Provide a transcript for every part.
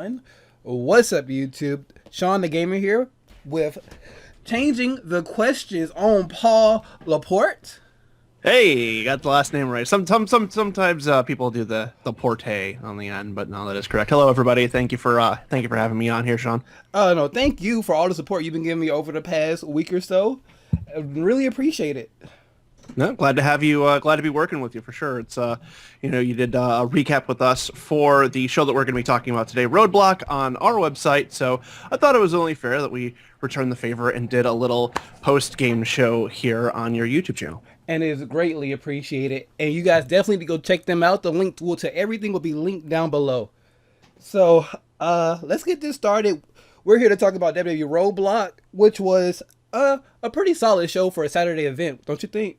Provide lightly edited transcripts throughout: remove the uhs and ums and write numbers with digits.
everyone. What's up, YouTube? Shawn DaGamer here with Changing the Questions on Paul Laporte. Hey, you got the last name right. Sometimes people do the porte on the end, but no, that is correct. Hello, everybody. Thank you for having me on here, Shawn. No, thank you for all the support you've been giving me over the past week or so. I really appreciate it. No, glad to have you. Glad to be working with you for sure. It's you did a recap with us for the show that we're going to be talking about today, RoadBlock, on our website. So I thought it was only fair that we returned the favor and did a little post-game show here on your YouTube channel. And it is greatly appreciated. And you guys definitely need to go check them out. The link to everything will be linked down below. So let's get this started. We're here to talk about WWE RoadBlock, which was a pretty solid show for a Saturday event, don't you think?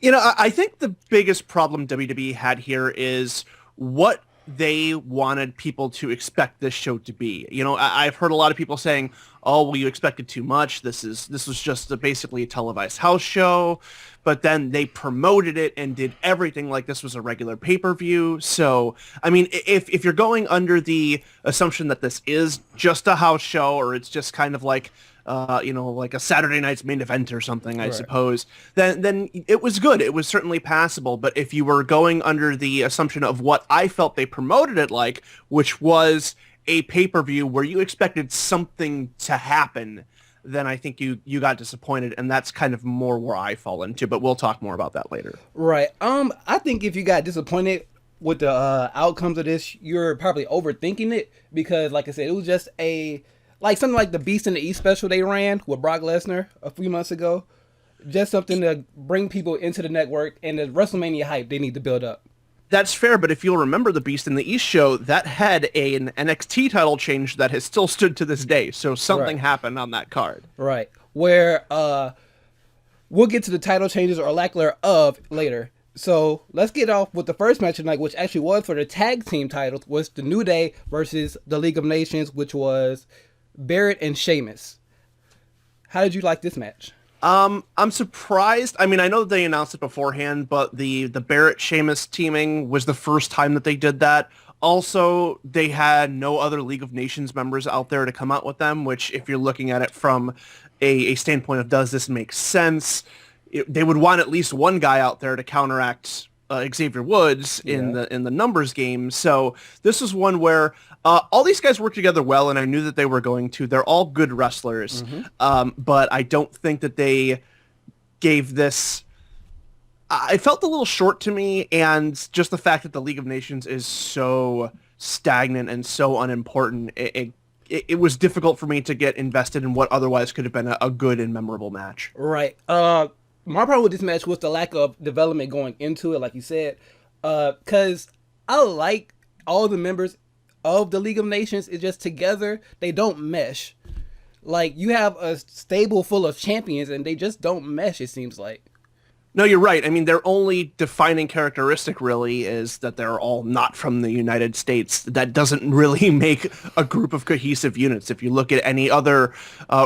You know, I think the biggest problem WWE had here is what they wanted people to expect this show to be. You know, I've heard a lot of people saying, "Oh, well, you expected too much. This was just basically a televised house show." But then they promoted it and did everything like this was a regular pay-per-view. So, I mean, if you're going under the assumption that this is just a house show, or it's just kind of like like a Saturday night's main event or something, I suppose, then it was good. It was certainly passable. But if you were going under the assumption of what I felt they promoted it like, which was a pay-per-view where you expected something to happen, then I think you got disappointed, and that's kind of more where I fall into. But we'll talk more about that later. Right. I think if you got disappointed with the outcomes of this, you're probably overthinking it, because, like I said, it was just something like the Beast in the East special they ran with Brock Lesnar a few months ago. Just something to bring people into the network, and the WrestleMania hype they need to build up. That's fair, but if you'll remember the Beast in the East show, that had an NXT title change that has still stood to this day. So something happened on that card. Right. Where we'll get to the title changes or lack thereof later. So let's get off with the first match tonight, which actually was for the tag team titles, was the New Day versus the League of Nations, which was Barrett and Sheamus. How did you like this match? I'm surprised. I mean, I know that they announced it beforehand, but the Barrett Sheamus teaming was the first time that they did that. Also, they had no other League of Nations members out there to come out with them, which, if you're looking at it from a standpoint of does this make sense, they would want at least one guy out there to counteract Xavier Woods in the numbers game. So this is one where all these guys work together well, and I knew that they were going to. They're all good wrestlers, but I don't think that they gave this. I felt a little short to me, and just the fact that the League of Nations is so stagnant and so unimportant, it was difficult for me to get invested in what otherwise could have been a good and memorable match. Right. My problem with this match was the lack of development going into it, like you said, because I like all the members of the League of Nations. It's just together, they don't mesh. Like, you have a stable full of champions, and they just don't mesh, it seems like. No, you're right. I mean, their only defining characteristic really is that they're all not from the United States. That doesn't really make a group of cohesive units. If you look at any other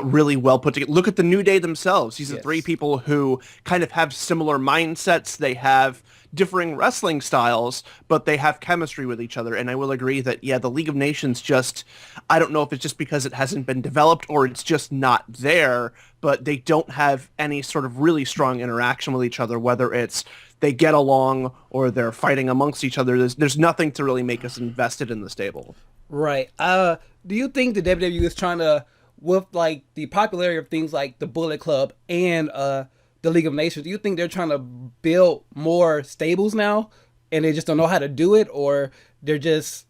really well put together, look at the New Day themselves. These are three people who kind of have similar mindsets. They have differing wrestling styles, but they have chemistry with each other. And I will agree that, the League of Nations just, I don't know if it's just because it hasn't been developed or it's just not there, but they don't have any sort of really strong interaction with each other, whether it's they get along or they're fighting amongst each other. There's nothing to really make us invested in the stable. Right. Do you think the WWE is trying to, with like the popularity of things like the Bullet Club and the League of Nations, do you think they're trying to build more stables now and they just don't know how to do it, or they're just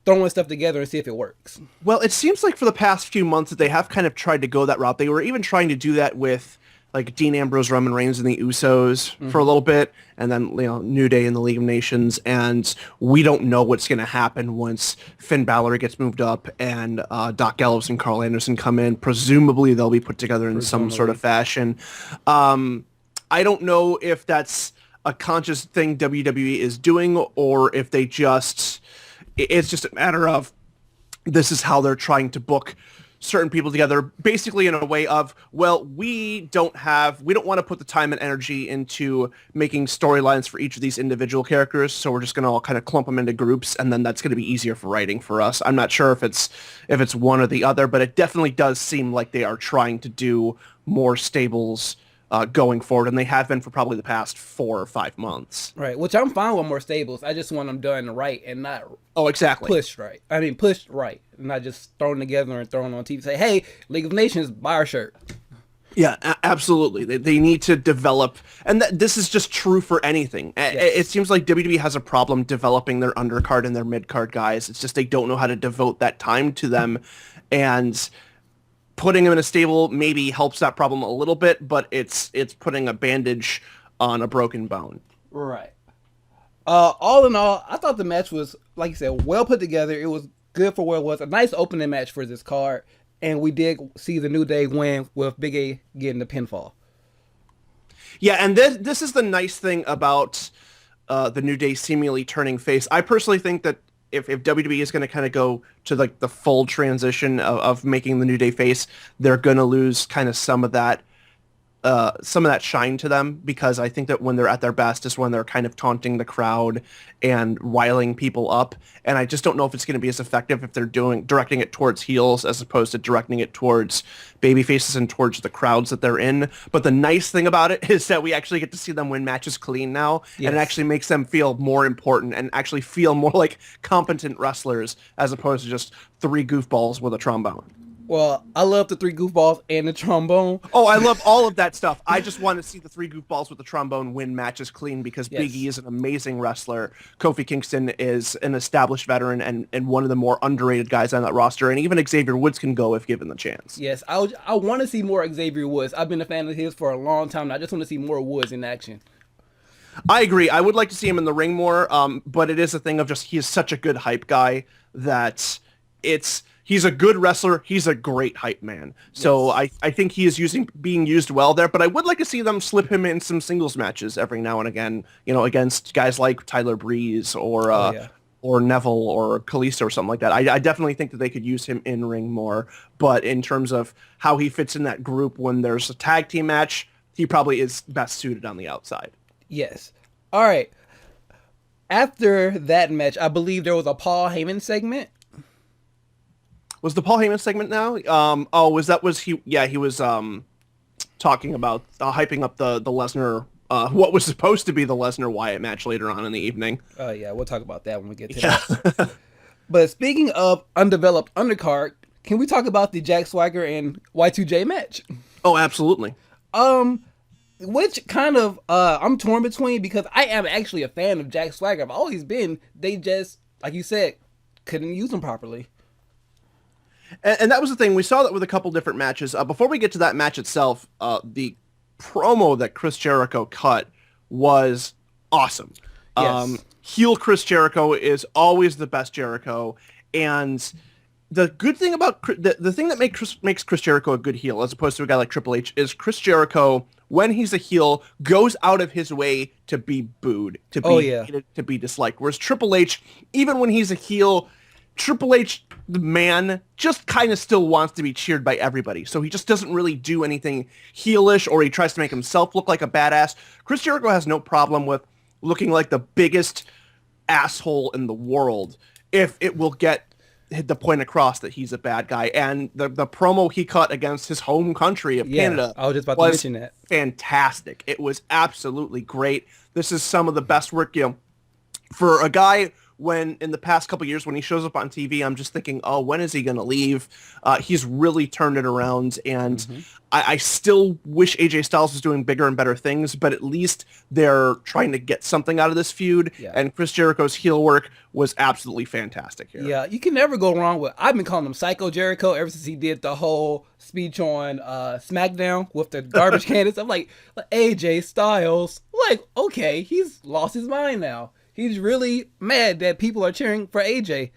throwing stuff together and see if it works? Well, it seems like for the past few months that they have kind of tried to go that route. They were even trying to do that with like Dean Ambrose, Roman Reigns, and the Usos for a little bit, and then New Day in the League of Nations. And we don't know what's going to happen once Finn Balor gets moved up and Doc Gallows and Carl Anderson come in. Presumably, they'll be put together in some sort of fashion. I don't know if that's a conscious thing WWE is doing, or if they it's just a matter of this is how they're trying to book certain people together, basically in a way of, well, we don't want to put the time and energy into making storylines for each of these individual characters, so we're just going to all kind of clump them into groups, and then that's going to be easier for writing for us. I'm not sure if it's one or the other, but it definitely does seem like they are trying to do more stables going forward, and they have been for probably the past 4 or 5 months. Right, which I'm fine with more stables. I just want them done right and not pushed right. I mean, pushed right, not just thrown together and thrown on TV. Say, hey, League of Nations, buy our shirt. Yeah, absolutely. They need to develop, and this is just true for anything. Yes. It seems like WWE has a problem developing their undercard and their midcard guys. It's just they don't know how to devote that time to them, and putting them in a stable maybe helps that problem a little bit, but it's putting a bandage on a broken bone. Right. All in all, I thought the match was, like you said, well put together. It was good for what it was. A nice opening match for this card. And we did see the New Day win with Big A getting the pinfall. Yeah, and this is the nice thing about the New Day seemingly turning face. I personally think that if WWE is going to kind of go to like the full transition of making the New Day face, they're going to lose kind of some of that shine to them, because I think that when they're at their best is when they're kind of taunting the crowd and riling people up. And I just don't know if it's going to be as effective if they're directing it towards heels as opposed to directing it towards baby faces and towards the crowds that they're in. But the nice thing about it is that we actually get to see them win matches clean now. Yes. And it actually makes them feel more important and actually feel more like competent wrestlers as opposed to just 3 goofballs with a trombone. Well, I love the 3 goofballs and the trombone. Oh, I love all of that stuff. I just want to see the 3 goofballs with the trombone win matches clean, because yes. Big E is an amazing wrestler. Kofi Kingston is an established veteran and one of the more underrated guys on that roster. And even Xavier Woods can go if given the chance. Yes, I want to see more Xavier Woods. I've been a fan of his for a long time, and I just want to see more Woods in action. I agree. I would like to see him in the ring more, but it is a thing of just he is such a good hype guy that he's a good wrestler. He's a great hype man. So yes. I think he is being used well there, but I would like to see them slip him in some singles matches every now and again, against guys like Tyler Breeze or Neville or Kalisto or something like that. I definitely think that they could use him in ring more, but in terms of how he fits in that group when there's a tag team match, he probably is best suited on the outside. Yes. All right. After that match, I believe there was a Paul Heyman segment. Was the Paul Heyman segment now? He was talking about hyping up the Lesnar, what was supposed to be the Lesnar Wyatt match later on in the evening. Oh yeah, we'll talk about that when we get to that. But speaking of undeveloped undercard, can we talk about the Jack Swagger and Y2J match? Oh, absolutely. Which kind of I'm torn between, because I am actually a fan of Jack Swagger. I've always been. They just, like you said, couldn't use him properly. And that was the thing. We saw that with a couple different matches. Before we get to that match itself, the promo that Chris Jericho cut was awesome. Yes. Heel Chris Jericho is always the best Jericho. And the good thing about the thing that makes Chris Jericho a good heel as opposed to a guy like Triple H is Chris Jericho, when he's a heel, goes out of his way to be booed, to be hated, to be disliked. Whereas Triple H, even when he's a heel, Triple H, the man, just kind of still wants to be cheered by everybody. So he just doesn't really do anything heelish, or he tries to make himself look like a badass. Chris Jericho has no problem with looking like the biggest asshole in the world if it will get the point across that he's a bad guy. And the promo he cut against his home country of Canada I was just about to mention that. Fantastic. It was absolutely great. This is some of the best work, for a guy when in the past couple of years when he shows up on TV, I'm just thinking, oh, when is he going to leave? He's really turned it around, and I still wish AJ Styles was doing bigger and better things, but at least they're trying to get something out of this feud, and Chris Jericho's heel work was absolutely fantastic here. Yeah, you can never go wrong with, I've been calling him Psycho Jericho ever since he did the whole speech on SmackDown with the garbage cans. I'm like, AJ Styles, like, okay, he's lost his mind now. He's really mad that people are cheering for AJ.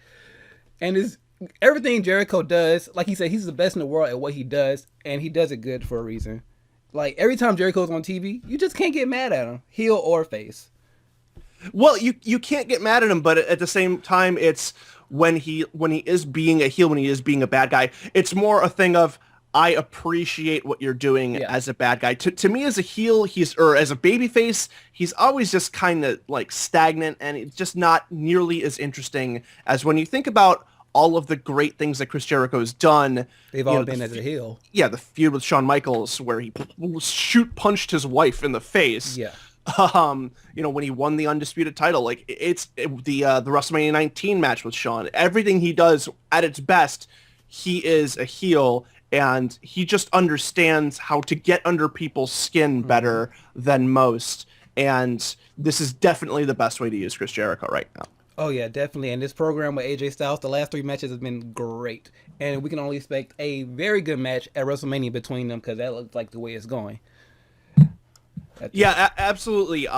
And everything Jericho does, like he said, he's the best in the world at what he does, and he does it good for a reason. Like, every time Jericho's on TV, you just can't get mad at him, heel or face. Well, you can't get mad at him, but at the same time, it's when he is being a heel, when he is being a bad guy. It's more a thing of, I appreciate what you're doing as a bad guy. To me, as a heel, or as a babyface, he's always just kind of like stagnant, and it's just not nearly as interesting as when you think about all of the great things that Chris Jericho has done. They've all been as a heel. Yeah, the feud with Shawn Michaels where he punched his wife in the face. Yeah. When he won the undisputed title, like the WrestleMania 19 match with Shawn, everything he does at its best, he is a heel. And he just understands how to get under people's skin better than most. And this is definitely the best way to use Chris Jericho right now. Oh, yeah, definitely. And this program with AJ Styles, the last 3 matches have been great. And we can only expect a very good match at WrestleMania between them because that looks like the way it's going. Absolutely.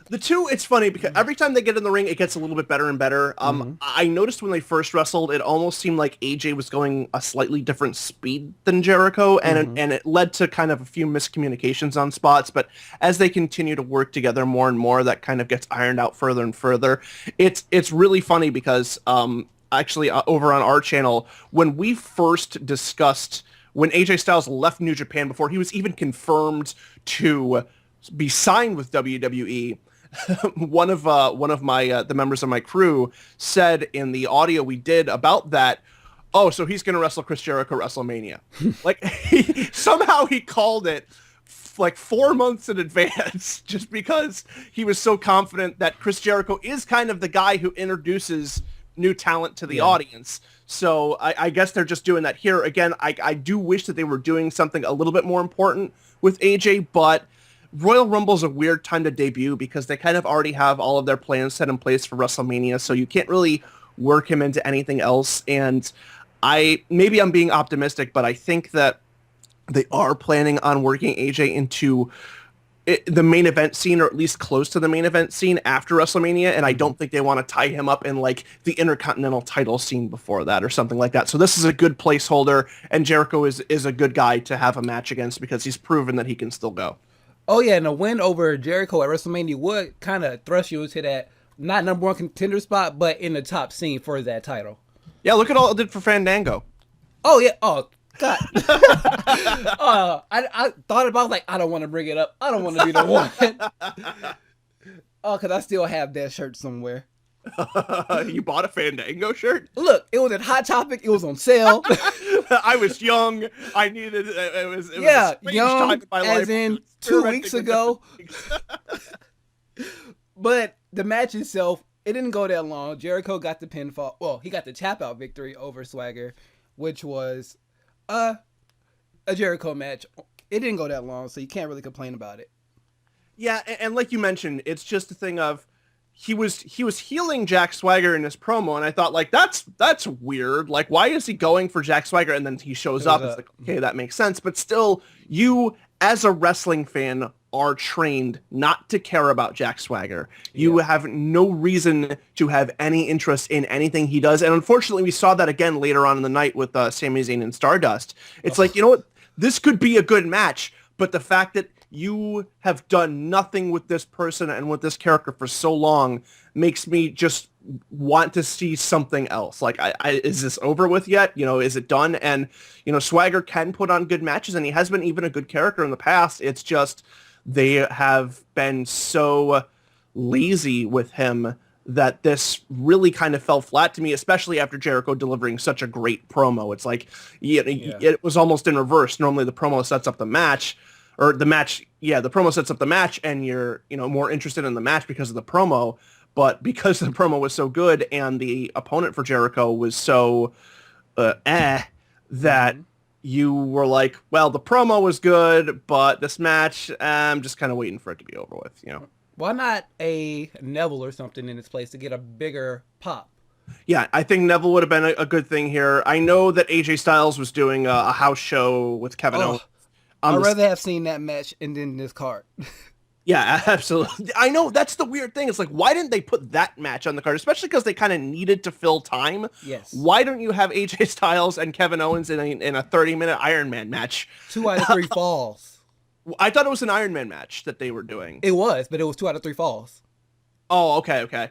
The two, it's funny because every time they get in the ring, it gets a little bit better and better. I noticed when they first wrestled, it almost seemed like AJ was going a slightly different speed than Jericho, and it led to kind of a few miscommunications on spots. But as they continue to work together more and more, that kind of gets ironed out further and further. It's really funny because actually over on our channel, when we first discussed when AJ Styles left New Japan before he was even confirmed to be signed with WWE, one of my the members of my crew said in the audio we did about that, oh, so he's going to wrestle Chris Jericho WrestleMania. Like somehow he called it like 4 months in advance just because he was so confident that Chris Jericho is kind of the guy who introduces new talent to the audience. So I guess they're just doing that here. Again, I do wish that they were doing something a little bit more important with AJ, but Royal Rumble's a weird time to debut because they kind of already have all of their plans set in place for WrestleMania, so you can't really work him into anything else. And maybe I'm being optimistic, but I think that they are planning on working AJ into the main event scene, or at least close to the main event scene after WrestleMania, and I don't think they want to tie him up in like the Intercontinental title scene before that or something like that. So this is a good placeholder, and Jericho is a good guy to have a match against because he's proven that he can still go. Oh, yeah, and a win over Jericho at WrestleMania would kind of thrust you into that, not number one contender spot, but in the top scene for that title. Yeah, look at all it did for Fandango. Oh, yeah. Oh, God. I thought about it, like, I don't want to bring it up. I don't want to be the one. Because I still have that shirt somewhere. You bought a Fandango shirt? Look, it was at Hot Topic. It was on sale. I was young. I needed it. Was young, time in my as life. in 2 weeks ago. But the match itself, it didn't go that long. Jericho got the pinfall. Well, he got the tap out victory over Swagger, which was a Jericho match. It didn't go that long, so you can't really complain about it. Yeah, and like you mentioned, it's just a thing of he was healing Jack Swagger in his promo, and I thought, like, that's weird. Like, why is he going for Jack Swagger? And then he shows up. It's like, okay, that makes sense. But still, you, as a wrestling fan, are trained not to care about Jack Swagger. You have no reason to have any interest in anything he does. And unfortunately, we saw that again later on in the night with Sami Zayn and Stardust. It's like, you know what? This could be a good match, but the fact that you have done nothing with this person and with this character for so long makes me just want to see something else. Like, is this over with yet? You know, is it done? And, you know, Swagger can put on good matches, and he has been even a good character in the past. It's just they have been so lazy with him that this really kind of fell flat to me, especially after Jericho delivering such a great promo. It's like, it was almost in reverse. Normally the promo sets up the match, or the promo sets up the match, and you're, you know, more interested in the match because of the promo. But because the promo was so good and the opponent for Jericho was so that you were like, well, the promo was good, but this match, I'm just kind of waiting for it to be over with, you know. Why not a Neville or something in its place to get a bigger pop? Yeah, I think Neville would have been a good thing here. I know that AJ Styles was doing a house show with Kevin Owens. I'd rather have seen that match and then this card. Yeah, absolutely. I know, that's the weird thing. It's like, why didn't they put that match on the card? Especially because they kind of needed to fill time. Yes. Why don't you have AJ Styles and Kevin Owens in a 30-minute Iron Man match? 2 out of 3 falls. I thought it was an Iron Man match that they were doing. It was, but it was 2 out of 3 falls. Oh, okay.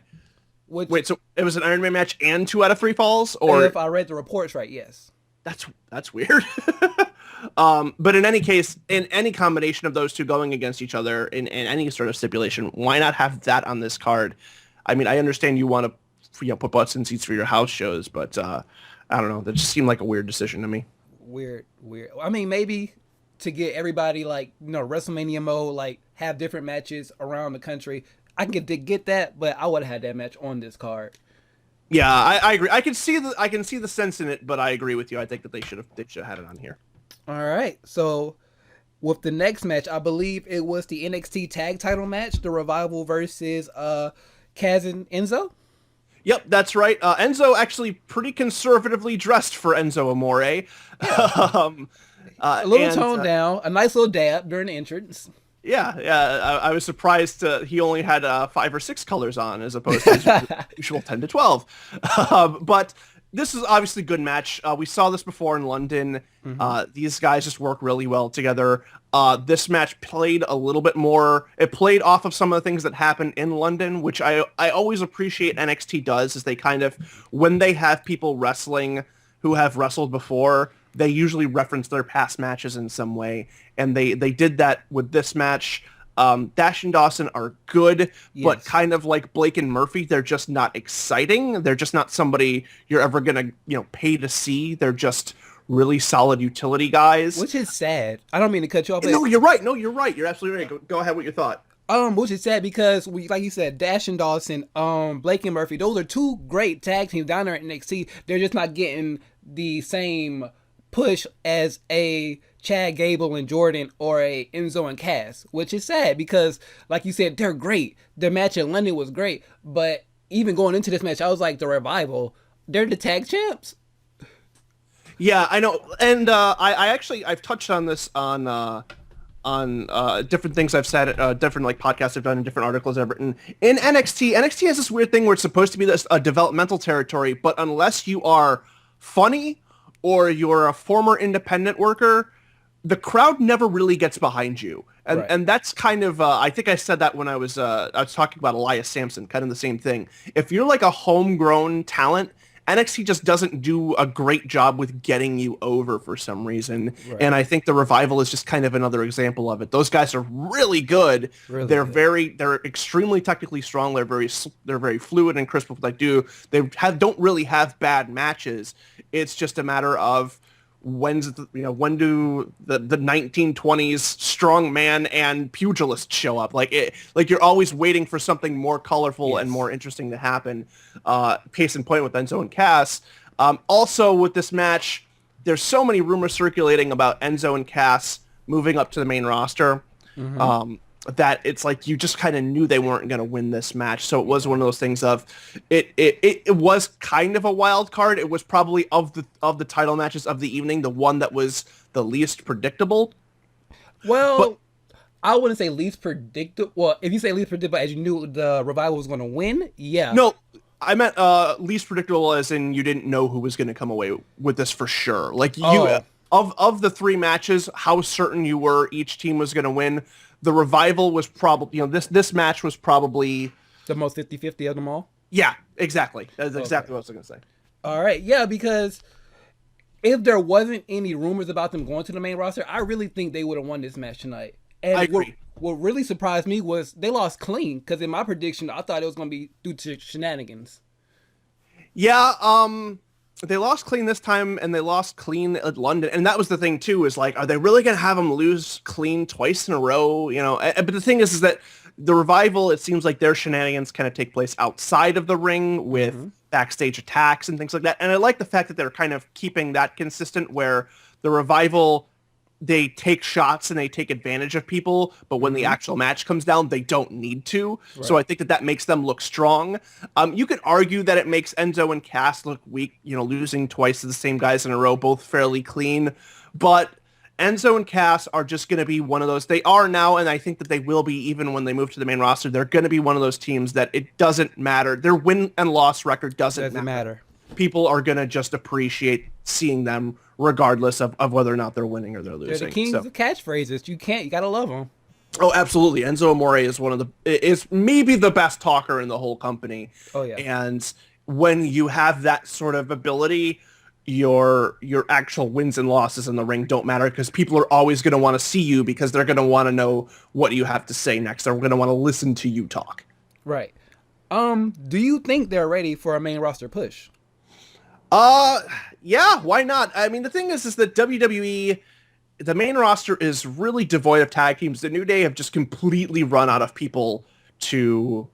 Which, Wait, so it was an Iron Man match and 2 out of 3 falls, or if I read the reports right, yes. that's weird. But in any case, in any combination of those two going against each other in any sort of stipulation, why not have that on this card? I mean, I understand you want to put butts in seats for your house shows, but I don't know. That just seemed like a weird decision to me. Weird. I mean, maybe to get everybody like, WrestleMania mode, like have different matches around the country. I can get that, but I would have had that match on this card. Yeah, I agree. I can see the sense in it, but I agree with you. I think that they should have had it on here. All right. So with the next match, I believe it was the NXT tag title match, the Revival versus Kaz and Enzo. Yep, that's right. Enzo actually pretty conservatively dressed for Enzo Amore. Yeah. A little toned down, a nice little dab during the entrance. Yeah. I was surprised he only had 5 or 6 colors on as opposed to his usual 10 to 12. But this is obviously a good match. We saw this before in London. These guys just work really well together. This match played a little bit more. It played off of some of the things that happened in London, which I always appreciate NXT does, is they kind of, when they have people wrestling who have wrestled before, they usually reference their past matches in some way. And they did that with this match. Dash and Dawson are good, but kind of like Blake and Murphy, they're just not exciting. They're just not somebody you're ever going to, pay to see. They're just really solid utility guys. Which is sad. I don't mean to cut you off. No, you're right. You're absolutely right. Go ahead with your thought. Which is sad because like you said, Dash and Dawson, Blake and Murphy, those are 2 great tag teams down there at NXT. They're just not getting the same push as a Chad Gable and Jordan or a Enzo and Cass, which is sad because, like you said, they're great. Their match in London was great, but even going into this match, I was like, the Revival, they're the tag champs. Yeah, I know, and I've touched on this on different things I've said, different like podcasts I've done, and different articles I've written. In NXT has this weird thing where it's supposed to be a developmental territory, but unless you are funny or you're a former independent worker, the crowd never really gets behind you. And that's kind of, I think I said that when I was talking about Elias Sampson, kind of the same thing. If you're like a homegrown talent, NXT just doesn't do a great job with getting you over for some reason. Right. And I think the Revival is just kind of another example of it. Those guys are really good. They're extremely technically strong. They're very fluid and crisp with what they do. They don't really have bad matches. It's just a matter of when do the 1920s strong man and pugilist show up? Like you're always waiting for something more colorful and more interesting to happen. Case in point with Enzo and Cass. Also with this match, there's so many rumors circulating about Enzo and Cass moving up to the main roster. That it's like you just kind of knew they weren't going to win this match. So it was one of those things of it was kind of a wild card. It was probably of the title matches of the evening, the one that was the least predictable. Well, I wouldn't say least predictable. Well, if you say least predictable as you knew the Revival was going to win, yeah. No, I meant least predictable as in you didn't know who was going to come away with this for sure. Like of the 3 matches, how certain you were each team was going to win. The Revival was probably, this match was probably the most 50-50 of them all. Yeah, exactly. That's exactly what I was going to say. All right. Yeah, because if there wasn't any rumors about them going to the main roster, I really think they would have won this match tonight. And I agree. What really surprised me was they lost clean, because in my prediction, I thought it was going to be due to shenanigans. Yeah, they lost clean this time, and they lost clean at London. And that was the thing, too, is like, are they really going to have them lose clean twice in a row? But the thing is that the Revival, it seems like their shenanigans kind of take place outside of the ring with backstage attacks and things like that. And I like the fact that they're kind of keeping that consistent, where the Revival, they take shots and they take advantage of people, but when the actual match comes down, they don't need to. Right. So I think that makes them look strong. You could argue that it makes Enzo and Cass look weak, losing twice to the same guys in a row, both fairly clean. But Enzo and Cass are just going to be one of those. They are now, and I think that they will be even when they move to the main roster. They're going to be one of those teams that it doesn't matter. Their win and loss record doesn't matter. People are going to just appreciate seeing them regardless of whether or not they're winning or they're losing. They're the kings of catchphrases. You got to love them. Oh, absolutely. Enzo Amore is is maybe the best talker in the whole company. Oh yeah. And when you have that sort of ability, your actual wins and losses in the ring don't matter because people are always going to want to see you because they're going to want to know what you have to say next. They're going to want to listen to you talk. Right. Do you think they're ready for a main roster push? Uh, yeah, why not? I mean, the thing is that WWE, the main roster is really devoid of tag teams. The New Day have just completely run out of people to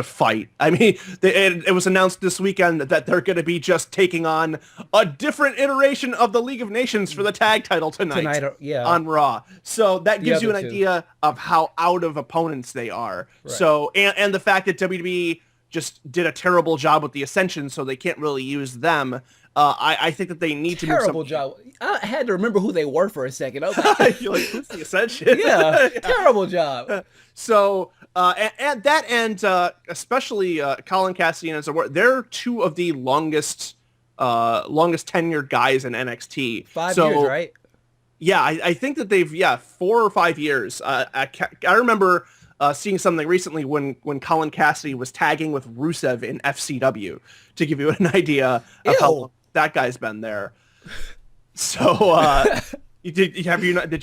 fight. I mean, it was announced this weekend that they're going to be just taking on a different iteration of the League of Nations for the tag title tonight Yeah. on Raw. So that gives you an other two. idea of how out of opponents they are. Right. So, and the fact that WWE just did a terrible job with the Ascension, so they can't really use them. I think that they need to move Terrible job. I had to remember who they were for a second. I was like, You're like, who's the Ascension? yeah, terrible job. So, and that, and especially Colin Cassidy and Enzo, they're two of the longest tenured guys in NXT. 5 years, right? Yeah, I think that they've 4 or 5 years. I remember seeing something recently when Colin Cassidy was tagging with Rusev in FCW to give you an idea of how long that guy's been there. So, did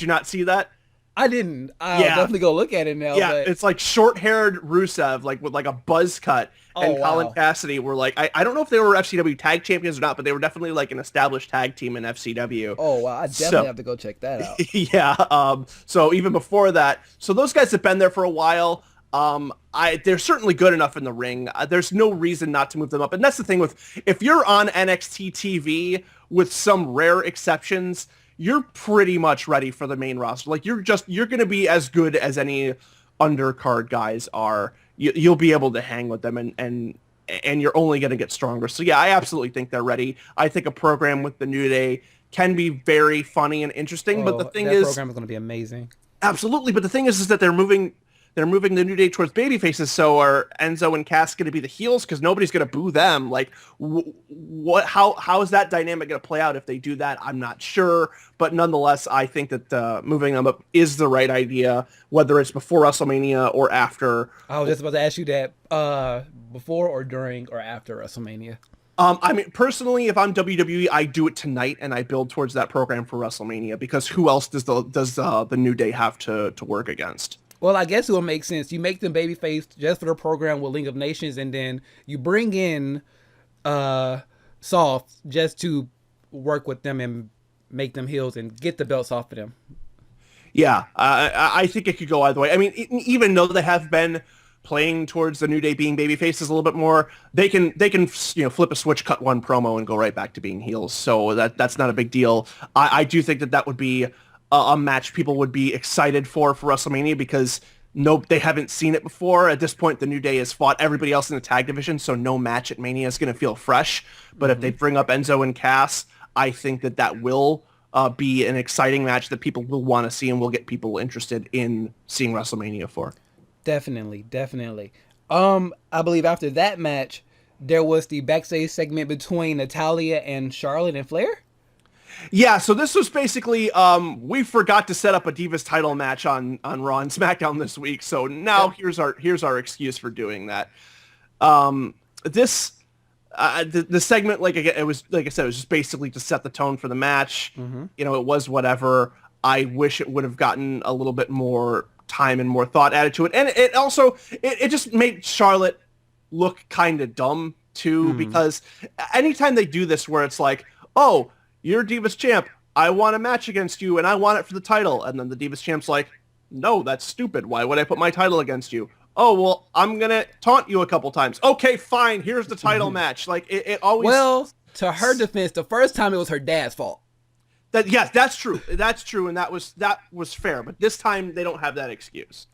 you not see that? I didn't. I'll definitely go look at it now. Yeah, but... it's like short-haired Rusev, like with like a buzz cut, and Colin Cassidy were like, I don't know if they were FCW tag champions or not, but they were definitely like an established tag team in FCW. Oh wow, I definitely have to go check that out. Yeah. So even before that, so those guys have been there for a while. They're certainly good enough in the ring. There's no reason not to move them up, and that's the thing with if you're on NXT TV, with some rare exceptions, you're pretty much ready for the main roster. Like you're going to be as good as any undercard guys are. You'll be able to hang with them and you're only going to get stronger. So yeah, I absolutely think they're ready. I think a program with the New Day can be very funny and interesting, but the thing is, that program is going to be amazing. Absolutely, but the thing is that they're moving the New Day towards baby faces. So are Enzo and Cass going to be the heels? Because nobody's going to boo them. Like, how is that dynamic going to play out if they do that? I'm not sure. But nonetheless, I think that moving them up is the right idea, whether it's before WrestleMania or after. I was just about to ask you that before or during or after WrestleMania. I mean, personally, if I'm WWE, I do it tonight and I build towards that program for WrestleMania because who else does the New Day have to work against? Well, I guess it will make sense. You make them babyface just for the program with League of Nations, and then you bring in Soft just to work with them and make them heels and get the belts off of them. Yeah, I think it could go either way. I mean, even though they have been playing towards the New Day being babyfaces a little bit more, they can flip a switch, cut one promo, and go right back to being heels. So that's not a big deal. I do think that would be a match people would be excited for WrestleMania because they haven't seen it before. At this point, the New Day has fought everybody else in the tag division, so no match at Mania is going to feel fresh. But if they bring up Enzo and Cass, I think that will be an exciting match that people will want to see and will get people interested in seeing WrestleMania for. Definitely. I believe after that match, there was the backstage segment between Natalya and Charlotte and Flair. Yeah, so this was basically, we forgot to set up a Divas title match on Raw and SmackDown this week, so now here's our excuse for doing that. The segment, it was, like I said, it was just basically to set the tone for the match. Mm-hmm. It was whatever. I wish it would have gotten a little bit more time and more thought added to it, and it also just made Charlotte look kind of dumb too, because anytime they do this where it's like, oh, you're Divas champ, I want a match against you and I want it for the title, and then the Divas champ's like, no, that's stupid, why would I put my title against you? Oh, well, I'm gonna taunt you a couple times. Okay, fine, here's the title match. Like it always, well, to her defense, the first time it was her dad's fault. Yes, that's true, and that was fair, but this time they don't have that excuse.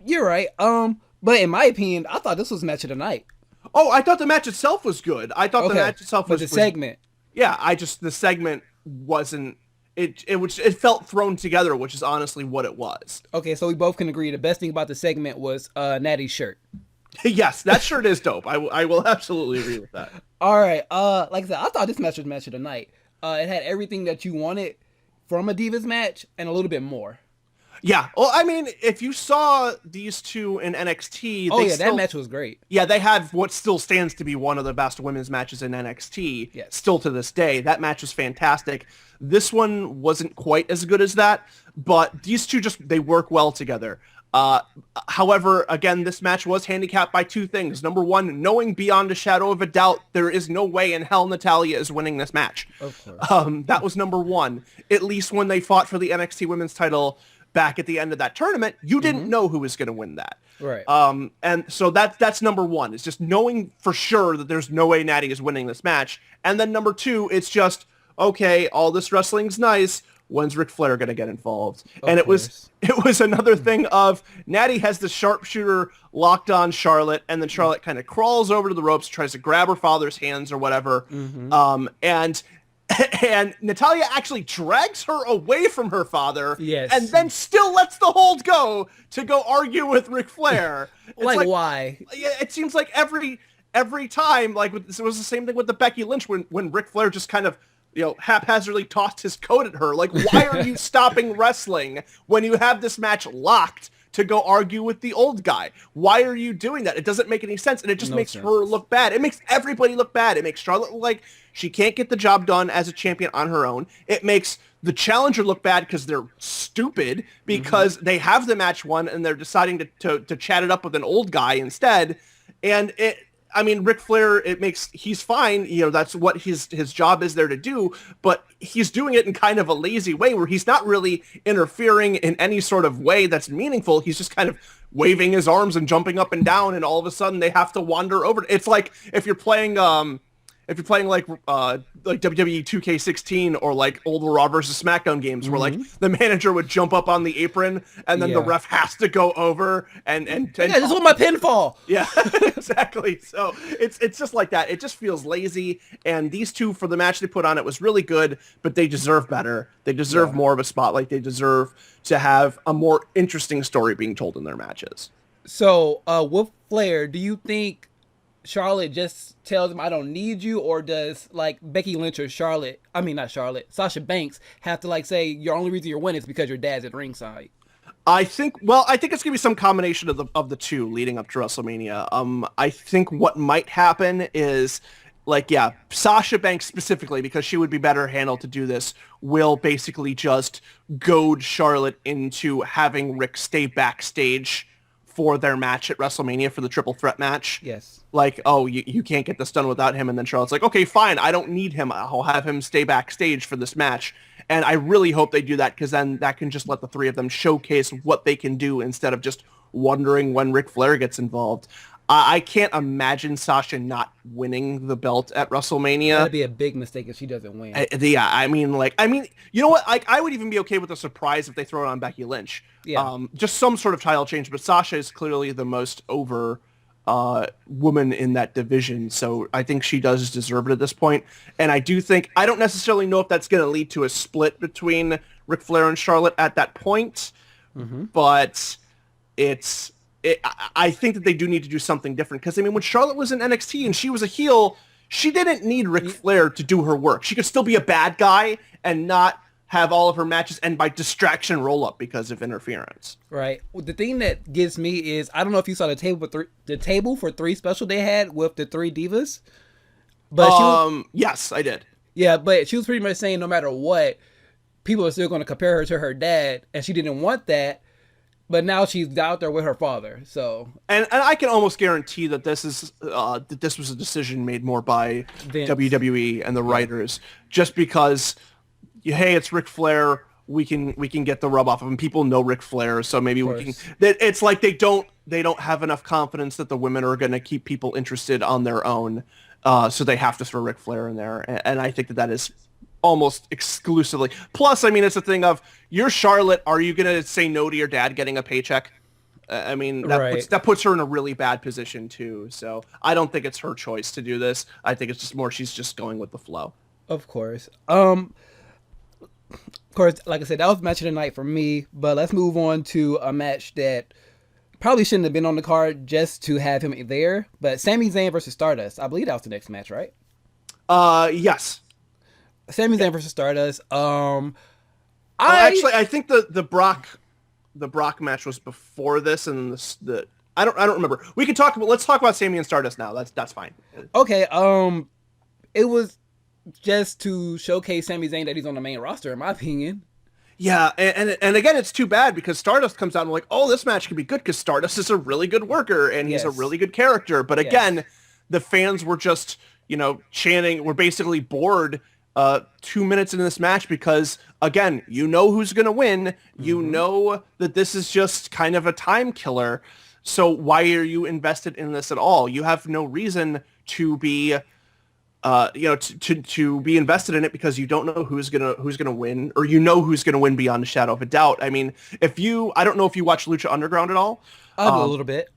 You're right. But in my opinion, I thought this was match of the night. Oh, I thought the match itself was good. I thought the match itself was... But the segment. Yeah, the segment wasn't... It felt thrown together, which is honestly what it was. Okay, so we both can agree the best thing about the segment was Natty's shirt. Yes, that shirt is dope. I will absolutely agree with that. All right. Like I said, I thought this match was match of the night. It had everything that you wanted from a Divas match and a little bit more. Yeah. Well, I mean, if you saw these two in NXT, Oh yeah, that match was great. Yeah, they have what still stands to be one of the best women's matches in NXT. Yes. Still to this day. That match was fantastic. This one wasn't quite as good as that, but these two they work well together. However, again, this match was handicapped by two things. Number one, knowing beyond a shadow of a doubt there is no way in hell Natalya is winning this match. Of course. That was number one. At least when they fought for the NXT Women's title back at the end of that tournament, you didn't know who was going to win that. Right. And so that's number one. It's just knowing for sure that there's no way Natty is winning this match. And then number two, it's just, okay, all this wrestling's nice. When's Ric Flair going to get involved? And it was another thing of Natty has the sharpshooter locked on Charlotte, and then Charlotte kind of crawls over to the ropes, tries to grab her father's hands or whatever. And Natalya actually drags her away from her father, and then still lets the hold go to go argue with Ric Flair. like why? Yeah, it seems like every time, like it was the same thing with the Becky Lynch when Ric Flair just kind of haphazardly tossed his coat at her. Like, why are you stopping wrestling when you have this match locked to go argue with the old guy? Why are you doing that? It doesn't make any sense, and it just makes her look bad. It makes everybody look bad. It makes Charlotte look like she can't get the job done as a champion on her own. It makes the challenger look bad because they're stupid, because they have the match won and they're deciding to chat it up with an old guy instead. And Ric Flair, he's fine. That's what his job is there to do, but he's doing it in kind of a lazy way where he's not really interfering in any sort of way that's meaningful. He's just kind of waving his arms and jumping up and down, and all of a sudden they have to wander over. It's like if you're playing like WWE 2K16 or like old Raw versus SmackDown games where like the manager would jump up on the apron and then the ref has to go over and this is my pinfall. Yeah, exactly. So it's just like that. It just feels lazy. And these two, for the match they put on, it was really good, but they deserve better. They deserve more of a spotlight. They deserve to have a more interesting story being told in their matches. So with Flair, do you think Charlotte just tells him I don't need you, or does like Becky Lynch or Sasha Banks have to like say your only reason you're winning is because your dad's at ringside? I think it's gonna be some combination of the two leading up to WrestleMania. I think what might happen is Sasha Banks specifically, because she would be better handled to do this, will basically just goad Charlotte into having Rick stay backstage for their match at WrestleMania for the triple threat match. Yes. Like, oh, you can't get this done without him. And then Charlotte's like, okay, fine. I don't need him. I'll have him stay backstage for this match. And I really hope they do that, because then that can just let the three of them showcase what they can do instead of just wondering when Ric Flair gets involved. I can't imagine Sasha not winning the belt at WrestleMania. That'd be a big mistake if she doesn't win. You know what? I would even be okay with a surprise if they throw it on Becky Lynch. Yeah. Just some sort of title change. But Sasha is clearly the most over woman in that division, so I think she does deserve it at this point. And I don't necessarily know if that's going to lead to a split between Ric Flair and Charlotte at that point, but I think that they do need to do something different, because when Charlotte was in NXT and she was a heel, she didn't need Ric Flair to do her work. She could still be a bad guy and not have all of her matches end by distraction roll up because of interference. Right. Well, the thing that gets me is, I don't know if you saw the table for three special they had with the three divas, but yes, I did. Yeah, but she was pretty much saying no matter what, people are still going to compare her to her dad, and she didn't want that. But now she's out there with her father, so. And I can almost guarantee that this was a decision made more by Vince. WWE and the writers, just because, hey, it's Ric Flair, we can get the rub off of him. People know Ric Flair, so maybe we can. It's like they don't have enough confidence that the women are going to keep people interested on their own, so they have to throw Ric Flair in there. And I think that is almost exclusively. Plus, it's a thing of, you're Charlotte, are you going to say no to your dad getting a paycheck? That puts her in a really bad position too. So I don't think it's her choice to do this. I think it's just more she's just going with the flow. Of course. Like I said, that was match of the night for me. But let's move on to a match that probably shouldn't have been on the card just to have him there. But Sami Zayn versus Stardust. I believe that was the next match, right? Yes. Sami Zayn versus Stardust. I think the Brock the Brock match was before this, and the I don't remember. We can talk about. Let's talk about Sami and Stardust now. That's fine. Okay. It was just to showcase Sami Zayn that he's on the main roster, in my opinion. Yeah, and again, it's too bad because Stardust comes out and like, oh, this match could be good because Stardust is a really good worker and he's a really good character. But again, the fans were just, chanting. We're basically bored 2 minutes into this match because, again, you know who's going to win. Mm-hmm. You know that this is just kind of a time killer. So why are you invested in this at all? You have no reason to be... to be invested in it because you don't know who's gonna win, or who's gonna win beyond a shadow of a doubt. I mean, I don't know if you watch Lucha Underground at all. A little bit.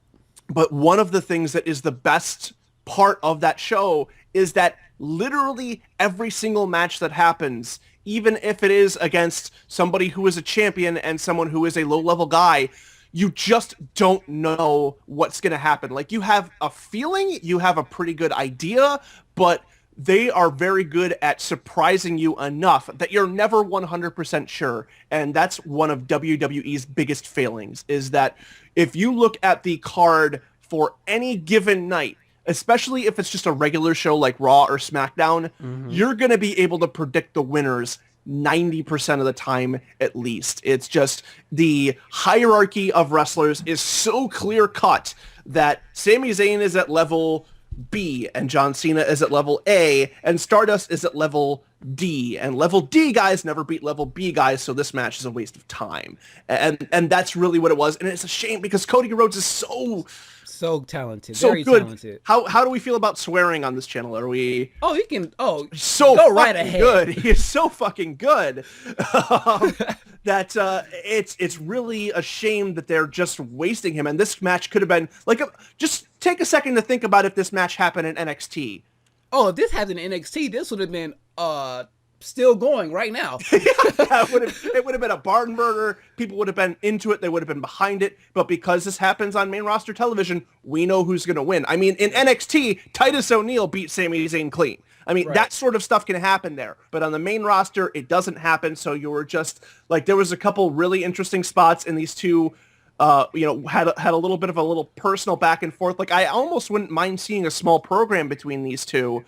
But one of the things that is the best part of that show is that literally every single match that happens, even if it is against somebody who is a champion and someone who is a low-level guy, you just don't know what's going to happen. Like, you have a feeling, you have a pretty good idea, but they are very good at surprising you enough that you're never 100% sure. And that's one of WWE's biggest failings, is that if you look at the card for any given night, especially if it's just a regular show like Raw or SmackDown, you're going to be able to predict the winners 90% of the time at least. It's just the hierarchy of wrestlers is so clear cut that Sami Zayn is at level B and John Cena is at level A and Stardust is at level D, and level D guys never beat level B guys, so this match is a waste of time. And that's really what it was, and it's a shame because Cody Rhodes is so talented, so very good. Talented. How do we feel about swearing on this channel? Are we? Oh, you can. Oh, so go right ahead. Good. He is so fucking good that it's really a shame that they're just wasting him. And this match could have been like, just take a second to think about if this match happened in NXT. Oh, if this happened in NXT, this would have been still going right now. Yeah, it would have been a barn burner. People would have been into it. They would have been behind it. But because this happens on main roster television, we know who's going to win. I mean, in NXT, Titus O'Neil beat Sami Zayn clean. I mean, that sort of stuff can happen there. But on the main roster, it doesn't happen. So you were just like, there was a couple really interesting spots in these two, had a little bit of a little personal back and forth. Like, I almost wouldn't mind seeing a small program between these two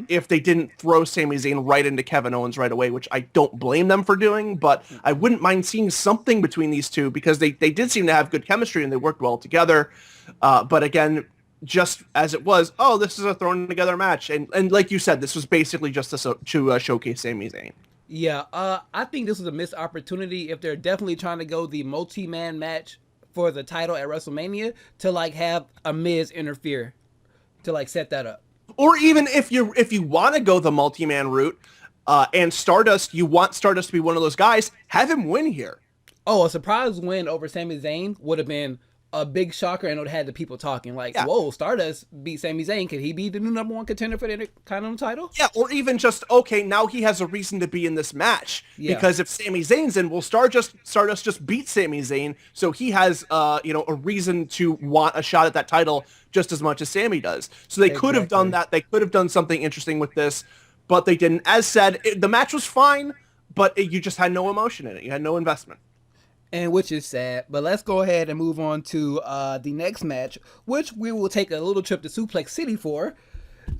if they didn't throw Sami Zayn right into Kevin Owens right away, which I don't blame them for doing, but I wouldn't mind seeing something between these two because they did seem to have good chemistry and they worked well together. But again, just as it was, this is a thrown together match. And like you said, this was basically just to showcase Sami Zayn. Yeah, I think this was a missed opportunity if they're definitely trying to go the multi-man match for the title at WrestleMania to like have a Miz interfere to like set that up. Or even if you want to go the multi-man route and Stardust, you want Stardust to be one of those guys, have him win here. Oh, a surprise win over Sami Zayn would have been a big shocker, and it would have had the people talking like, whoa, Stardust beat Sami Zayn. Could he be the new #1 contender for the Intercontinental title? Yeah, or even just, okay, now he has a reason to be in this match. Yeah. Because if Sami Zayn's in, well, Stardust just beat Sami Zayn, so he has a reason to want a shot at that title just as much as Sami does. So they could have done that. They could have done something interesting with this, but they didn't. As said, the match was fine, but you just had no emotion in it. You had no investment. And which is sad, but let's go ahead and move on to the next match, which we will take a little trip to Suplex City for.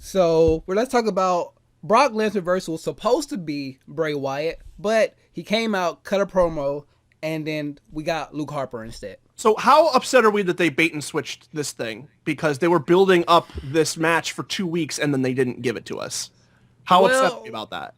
So let's talk about Brock Lesnar versus was supposed to be Bray Wyatt, but he came out, cut a promo, and then we got Luke Harper instead. So how upset are we that they bait and switched this thing? Because they were building up this match for 2 weeks and then they didn't give it to us. How upset are we about that?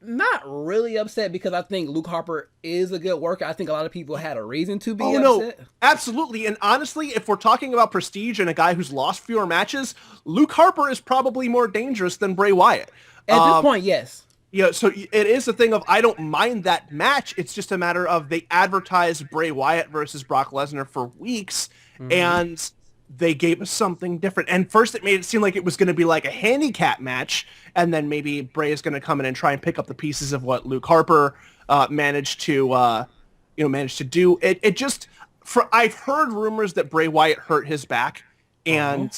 Not really upset because I think Luke Harper is a good worker. I think a lot of people had a reason to be upset. No, absolutely. And honestly, if we're talking about prestige and a guy who's lost fewer matches, Luke Harper is probably more dangerous than Bray Wyatt. At this point, yes. Yeah, so it is a thing of I don't mind that match. It's just a matter of they advertised Bray Wyatt versus Brock Lesnar for weeks, and they gave us something different. And first it made it seem like it was going to be like a handicap match, and then maybe Bray is going to come in and try and pick up the pieces of what Luke Harper managed to do. It just, I've heard rumors that Bray Wyatt hurt his back, and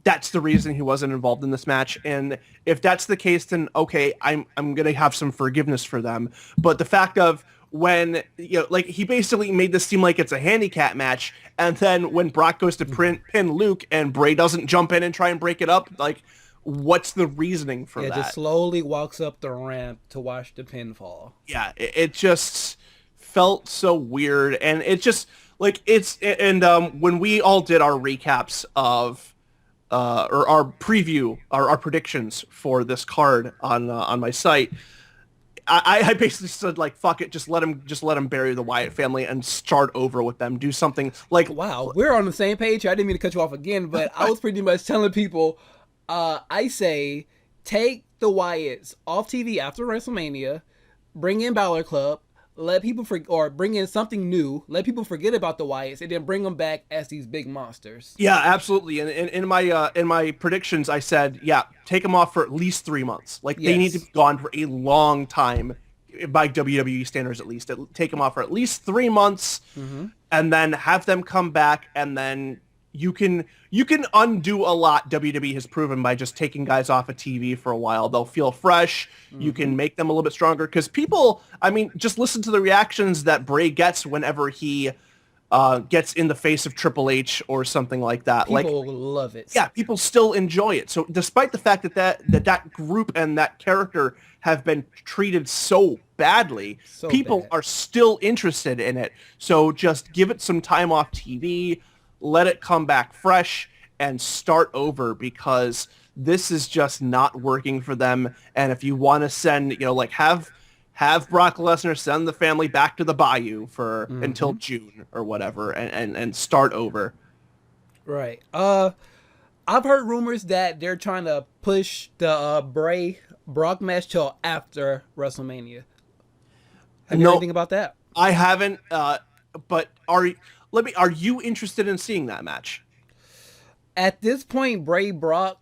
that's the reason he wasn't involved in this match. And if that's the case, then okay, I'm going to have some forgiveness for them. But the fact of, when, like, he basically made this seem like it's a handicap match, and then when Brock goes to pin Luke and Bray doesn't jump in and try and break it up, like, what's the reasoning for that? Just slowly walks up the ramp to watch the pinfall. Yeah, it just felt so weird, and it just, like, when we all did our recaps of, or our preview, our predictions for this card on my site, I basically said, like, fuck it, just let him bury the Wyatt family and start over with them. Do something like, wow, we're on the same page. I didn't mean to cut you off again, but I was pretty much telling people, I say take the Wyatts off TV after WrestleMania, bring in Balor Club, let people or bring in something new, let people forget about the Wyatts, and then bring them back as these big monsters. Yeah, absolutely. And in my predictions, I said, yeah, take them off for at least 3 months. Like, they need to be gone for a long time, by WWE standards at least. Take them off for at least 3 months, and then have them come back, and then you can undo a lot. WWE has proven by just taking guys off of TV for a while. They'll feel fresh. You can make them a little bit stronger, because people, I mean, just listen to the reactions that Bray gets whenever he gets in the face of Triple H or something like that. People love it. Yeah, people still enjoy it. So despite the fact that group and that character have been treated so badly, people are still interested in it. So just give it some time off TV. Let it come back fresh and start over, because this is just not working for them. And if you want to send, like, have Brock Lesnar send the family back to the Bayou for until June or whatever, and start over. Right. I've heard rumors that they're trying to push the Bray Brock match till after WrestleMania. Have you heard anything about that? I haven't. But are you interested in seeing that match? At this point, Bray Brock,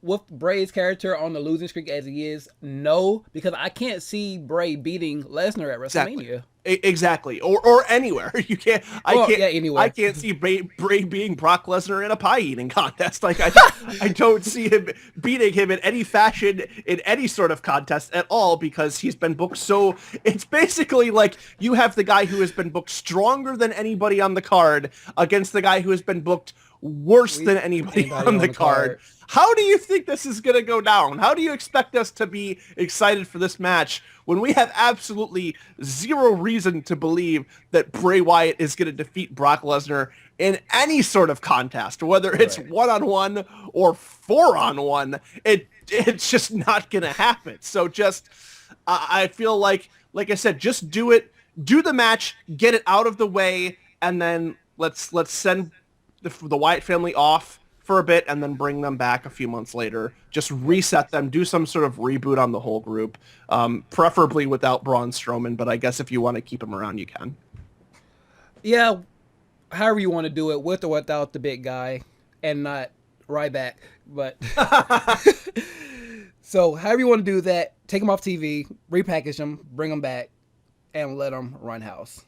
with Bray's character on the losing streak as he is, no, because I can't see Bray beating Lesnar at WrestleMania. Exactly. Or anywhere. You can't. Anywhere. I can't see Bray beating Brock Lesnar in a pie eating contest. Like, I don't see him beating him in any fashion in any sort of contest at all, because he's been booked so. It's basically like you have the guy who has been booked stronger than anybody on the card against the guy who has been booked worse than anybody on the card. How do you think this is going to go down? How do you expect us to be excited for this match when we have absolutely zero reason to believe that Bray Wyatt is going to defeat Brock Lesnar in any sort of contest, whether it's one-on-one or 4-on-1? It's just not going to happen. So just, I feel like I said, just do it. Do the match, get it out of the way, and then let's send the Wyatt family off for a bit, and then bring them back a few months later. Just reset them, do some sort of reboot on the whole group, preferably without Braun Strowman, but I guess if you want to keep him around, you can. Yeah, however you want to do it, with or without the big guy, and not Ryback. But so however you want to do that, take them off TV, repackage them, bring them back, and let them run house.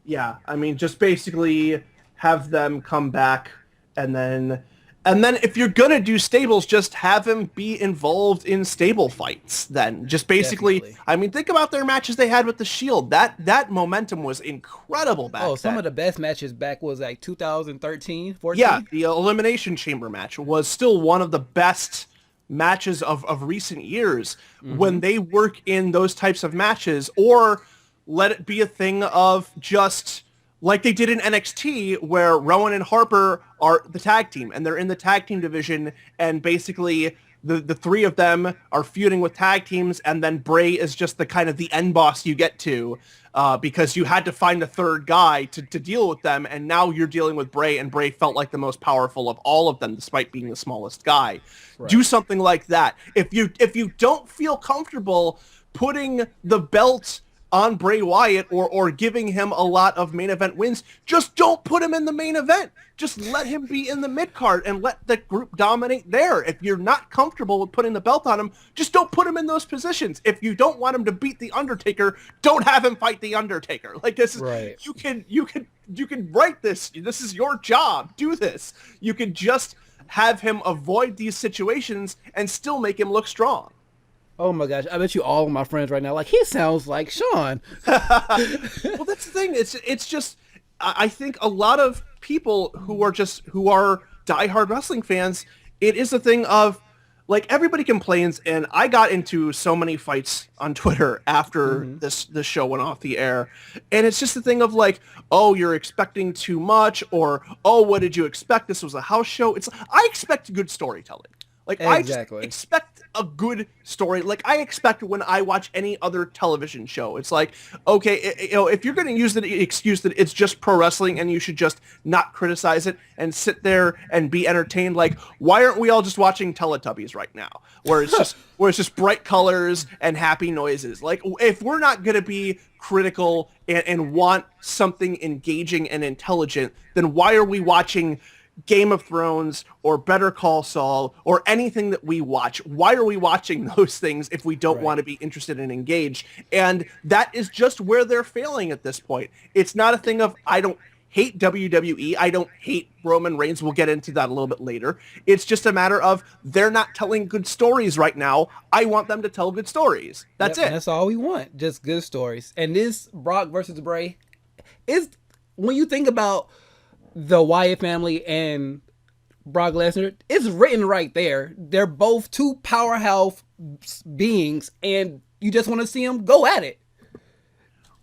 Yeah, I mean, just basically have them come back, and then if you're going to do stables, just have him be involved in stable fights then. Just basically, definitely. I mean, think about their matches they had with the Shield. That momentum was incredible back then. Some of the best matches back was like 2013, 14. Yeah, the Elimination Chamber match was still one of the best matches of recent years. When they work in those types of matches, or let it be a thing of just like they did in NXT, where Rowan and Harper are the tag team, and they're in the tag team division, and basically the three of them are feuding with tag teams, and then Bray is just the kind of the end boss you get to, because you had to find a third guy to deal with them, and now you're dealing with Bray, and Bray felt like the most powerful of all of them, despite being the smallest guy. Right. Do something like that. If you don't feel comfortable putting the belt on Bray Wyatt or giving him a lot of main event wins, just don't put him in the main event. Just let him be in the mid card and let the group dominate there. If you're not comfortable with putting the belt on him, just don't put him in those positions. If you don't want him to beat the Undertaker, don't have him fight the Undertaker. Like, this is right. You can write this. This is your job. Do this. You can just have him avoid these situations and still make him look strong. Oh my gosh, I bet you all of my friends right now like he sounds like Shawn. Well, that's the thing. It's just I think a lot of people who are diehard wrestling fans, it is a thing of like everybody complains, and I got into so many fights on Twitter after this show went off the air, and it's just a thing of like, oh, you're expecting too much, or oh, what did you expect? This was a house show. It's I expect good storytelling. Like Exactly. I just expect a good story. Like I expect when I watch any other television show, it's like, okay, if you're going to use the excuse that it's just pro wrestling and you should just not criticize it and sit there and be entertained, like why aren't we all just watching Teletubbies right now, where it's just bright colors and happy noises? Like if we're not going to be critical and want something engaging and intelligent, then why are we watching Game of Thrones or Better Call Saul or anything that we watch? Why are we watching those things if we don't want to be interested and engaged? And that is just where they're failing at this point. It's not a thing of I don't hate WWE. I don't hate Roman Reigns. We'll get into that a little bit later. It's just a matter of they're not telling good stories right now. I want them to tell good stories. That's it. That's all we want. Just good stories. And this Brock versus Bray is, when you think about the Wyatt family and Brock Lesnar, it's written right there. They're both two powerhouse beings, and you just want to see them go at it.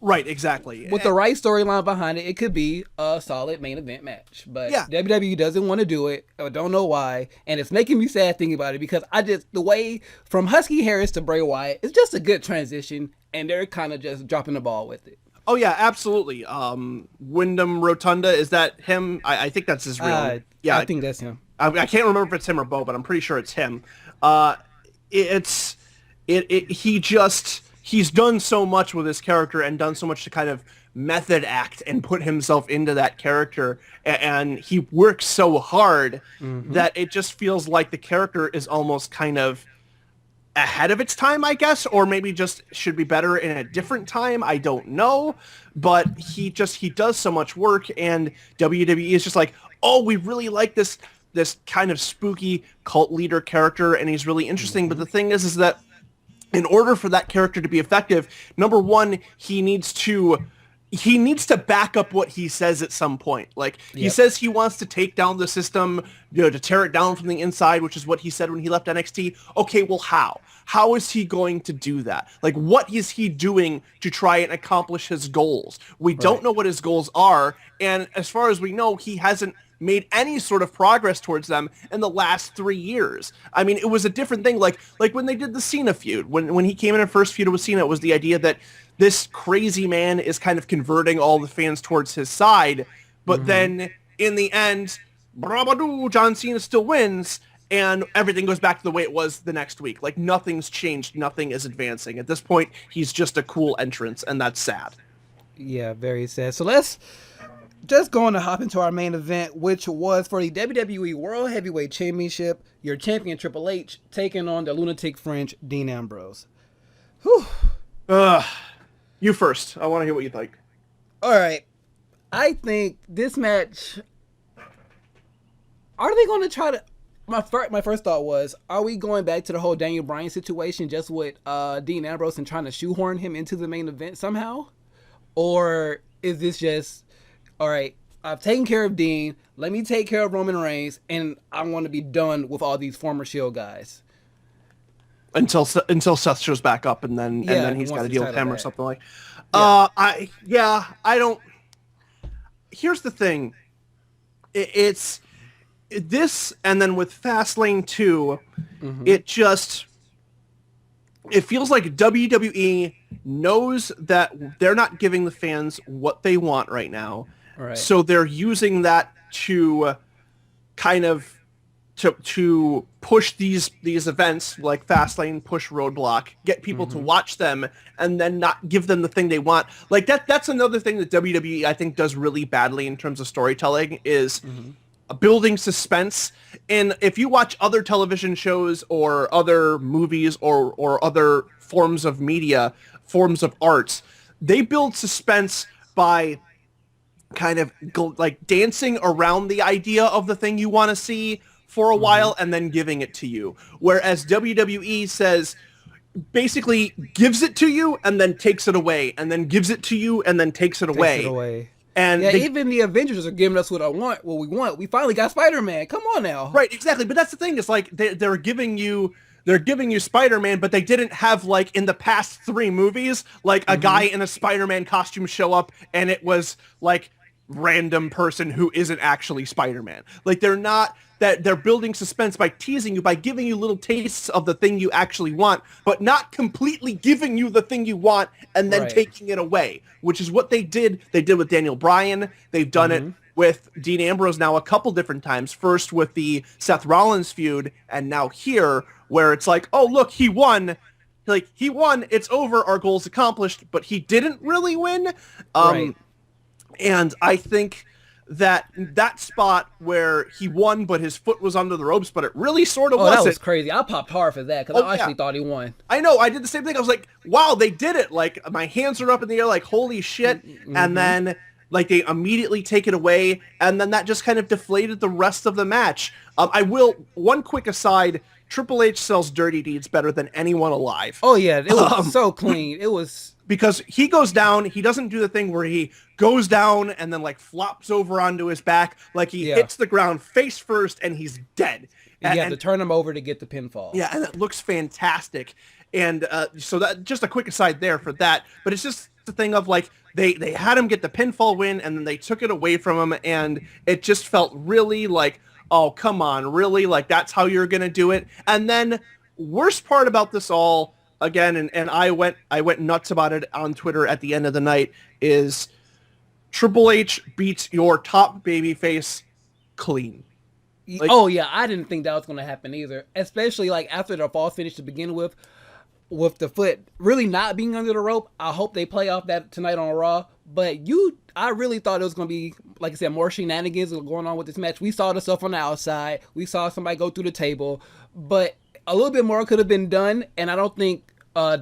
Right, exactly. With the right storyline behind it, it could be a solid main event match. But WWE doesn't want to do it. I don't know why. And it's making me sad thinking about it, because the way from Husky Harris to Bray Wyatt is just a good transition, and they're kind of just dropping the ball with it. Oh yeah, absolutely. Wyndham Rotunda, is that him? I think that's his real. Yeah, I think that's him. I can't remember if it's him or Bo, but I'm pretty sure it's him. He's done so much with his character and done so much to kind of method act and put himself into that character, and he works so hard that it just feels like the character is almost kind of ahead of its time, I guess, or maybe just should be better in a different time. I don't know, but he does so much work, and WWE is just like, oh, we really like this kind of spooky cult leader character, and he's really interesting. But the thing is that in order for that character to be effective, number one, he needs to back up what he says at some point. Like he says he wants to take down the system, to tear it down from the inside, which is what he said when he left NXT. Okay, well, how? How is he going to do that? Like, what is he doing to try and accomplish his goals? We don't know what his goals are, and as far as we know, he hasn't made any sort of progress towards them in the last 3 years. I mean, it was a different thing. Like when they did the Cena feud, when he came in and first feuded with Cena, it was the idea that this crazy man is kind of converting all the fans towards his side. But then in the end, brabadoo, John Cena still wins, and everything goes back to the way it was the next week. Like nothing's changed. Nothing is advancing. At this point, he's just a cool entrance, and that's sad. Yeah, very sad. So let's just going to hop into our main event, which was for the WWE World Heavyweight Championship. Your champion, Triple H, taking on the lunatic French, Dean Ambrose. Whew. You first. I want to hear what you think. All right. I think this match, are they going to try to... My first thought was, are we going back to the whole Daniel Bryan situation just with Dean Ambrose and trying to shoehorn him into the main event somehow? Or is this just... all right, I've taken care of Dean. Let me take care of Roman Reigns, and I want to be done with all these former Shield guys. Until Seth shows back up, and then he's got to deal with him or something like. I don't. Here's the thing. It's this, and then with Fastlane 2, it feels like WWE knows that they're not giving the fans what they want right now. Right. So they're using that to kind of to push these events like Fastlane, push RoadBlock, get people to watch them, and then not give them the thing they want. Like that's another thing that WWE I think does really badly in terms of storytelling is building suspense. And if you watch other television shows or other movies or other forms of media, forms of arts, they build suspense by kind of like dancing around the idea of the thing you want to see for a while and then giving it to you. Whereas WWE says, basically gives it to you and then takes it away, and then gives it to you and then takes it away. And yeah, even the Avengers are giving us what we want. We finally got Spider-Man. Come on now. Right, exactly. But that's the thing. It's like they're giving you Spider-Man, but they didn't have, like, in the past 3 movies, like a guy in a Spider-Man costume show up and it was like random person who isn't actually Spider-Man. Like, they're building suspense by teasing you, by giving you little tastes of the thing you actually want, but not completely giving you the thing you want and then taking it away, which is what they did. They did with Daniel Bryan. They've done it with Dean Ambrose now a couple different times. First with the Seth Rollins feud, and now here, where it's like, oh, look, he won. Like, he won. It's over. Our goal's accomplished. But he didn't really win. And I think that spot where he won, but his foot was under the ropes, but it really sort of wasn't. That was crazy. I popped hard for that because I actually thought he won. I know. I did the same thing. I was like, wow, they did it. Like, my hands are up in the air, like, holy shit. And then, like, they immediately take it away, and then that just kind of deflated the rest of the match. One quick aside, Triple H sells dirty deeds better than anyone alive. Oh, yeah. It was so clean. It was... Because he goes down, he doesn't do the thing where he goes down and then, like, flops over onto his back. Like, he hits the ground face first and he's dead. And you have to turn him over to get the pinfall. Yeah, and it looks fantastic. And so that, just a quick aside there for that. But it's just the thing of, like, they had him get the pinfall win and then they took it away from him. And it just felt really like, oh, come on, really? Like, that's how you're going to do it? And then, worst part about this all... Again, and I went nuts about it on Twitter at the end of the night, is Triple H beats your top babyface clean. Like, oh, yeah, I didn't think that was going to happen either. Especially, like, after the fall finish to begin with the foot really not being under the rope. I hope they play off that tonight on Raw. But I really thought it was going to be, like I said, more shenanigans going on with this match. We saw the stuff on the outside. We saw somebody go through the table. But a little bit more could have been done, and I don't think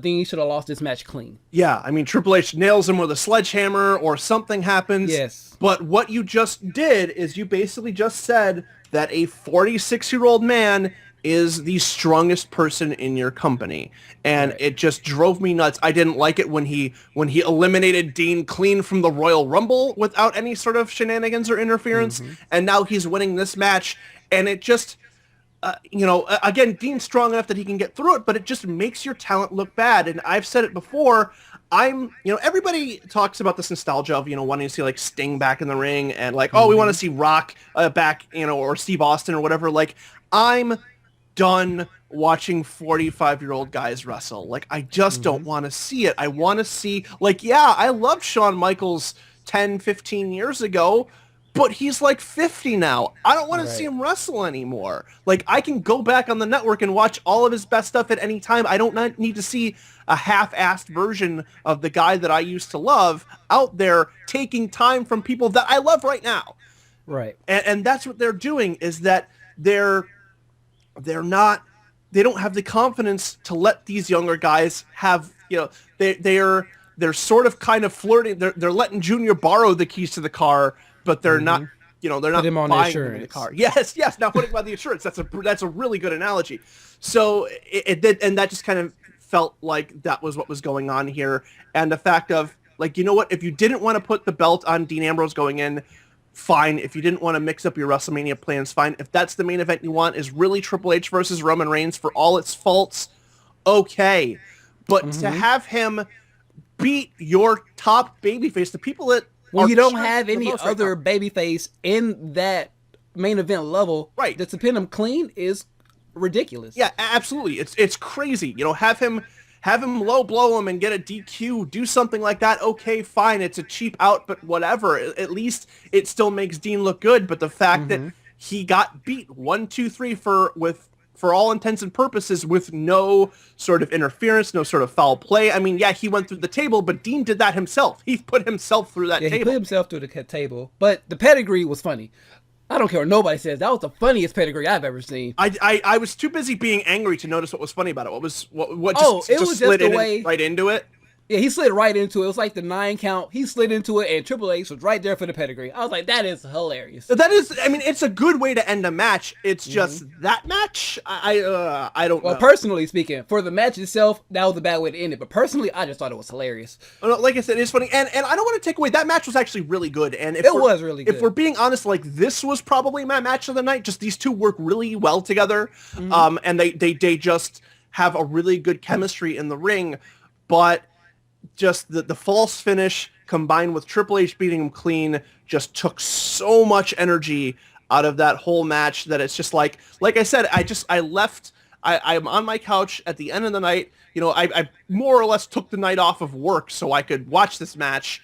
Dean should have lost this match clean. Yeah, I mean, Triple H nails him with a sledgehammer or something happens. Yes. But what you just did is you basically just said that a 46-year-old man is the strongest person in your company. And it just drove me nuts. I didn't like it when he eliminated Dean clean from the Royal Rumble without any sort of shenanigans or interference. And now he's winning this match, and it just... again, Dean's strong enough that he can get through it, but it just makes your talent look bad. And I've said it before, everybody talks about this nostalgia of, wanting to see, like, Sting back in the ring and, like, oh, we want to see Rock back, or Steve Austin or whatever. Like, I'm done watching 45-year-old guys wrestle. Like, I just don't want to see it. I want to see, like, yeah, I loved Shawn Michaels 10, 15 years ago, but he's like 50 now. I don't want to see him wrestle anymore. Like, I can go back on the network and watch all of his best stuff at any time. I don't need to see a half-assed version of the guy that I used to love out there taking time from people that I love right now. Right. And that's what they're doing, is that they don't have the confidence to let these younger guys have, they're sort of kind of flirting. They're letting Junior borrow the keys to the car, but they're not, they're not buying them in the car. Yes, now putting him on the insurance. That's a really good analogy. So it did, and that just kind of felt like that was what was going on here. And the fact of, like, you know what, if you didn't want to put the belt on Dean Ambrose going in, fine. If you didn't want to mix up your WrestleMania plans, fine. If that's the main event you want, is really Triple H versus Roman Reigns for all its faults, okay. But to have him beat your top babyface, the people that... Well, you don't have any other babyface in that main event level. Right. To pin him clean is ridiculous. Yeah, absolutely. It's crazy. Have him low blow him and get a DQ, do something like that. Okay, fine. It's a cheap out, but whatever. At least it still makes Dean look good. But the fact that he got beat 1, 2, 3 for all intents and purposes with no sort of interference, no sort of foul play. I mean, yeah, he went through the table, but Dean did that himself. He put himself through that table. He put himself through the table. But the pedigree was funny. I don't care what nobody says. That was the funniest pedigree I've ever seen. I was too busy being angry to notice what was funny about it. What just slid in right into it? Yeah, he slid right into it. It was like the 9 count. He slid into it, and Triple H was right there for the pedigree. I was like, that is hilarious. That is, I mean, it's a good way to end a match. It's just that match, I don't know. Well, personally speaking, for the match itself, that was a bad way to end it. But personally, I just thought it was hilarious. Like I said, it's funny, and I don't want to take away, that match was actually really good. And if it was really good. If we're being honest, like, this was probably my match of the night. Just these two work really well together, and they just have a really good chemistry in the ring. But just the false finish combined with Triple H beating him clean just took so much energy out of that whole match that it's just like I said, I'm on my couch at the end of the night. You know, I more or less took the night off of work so I could watch this match.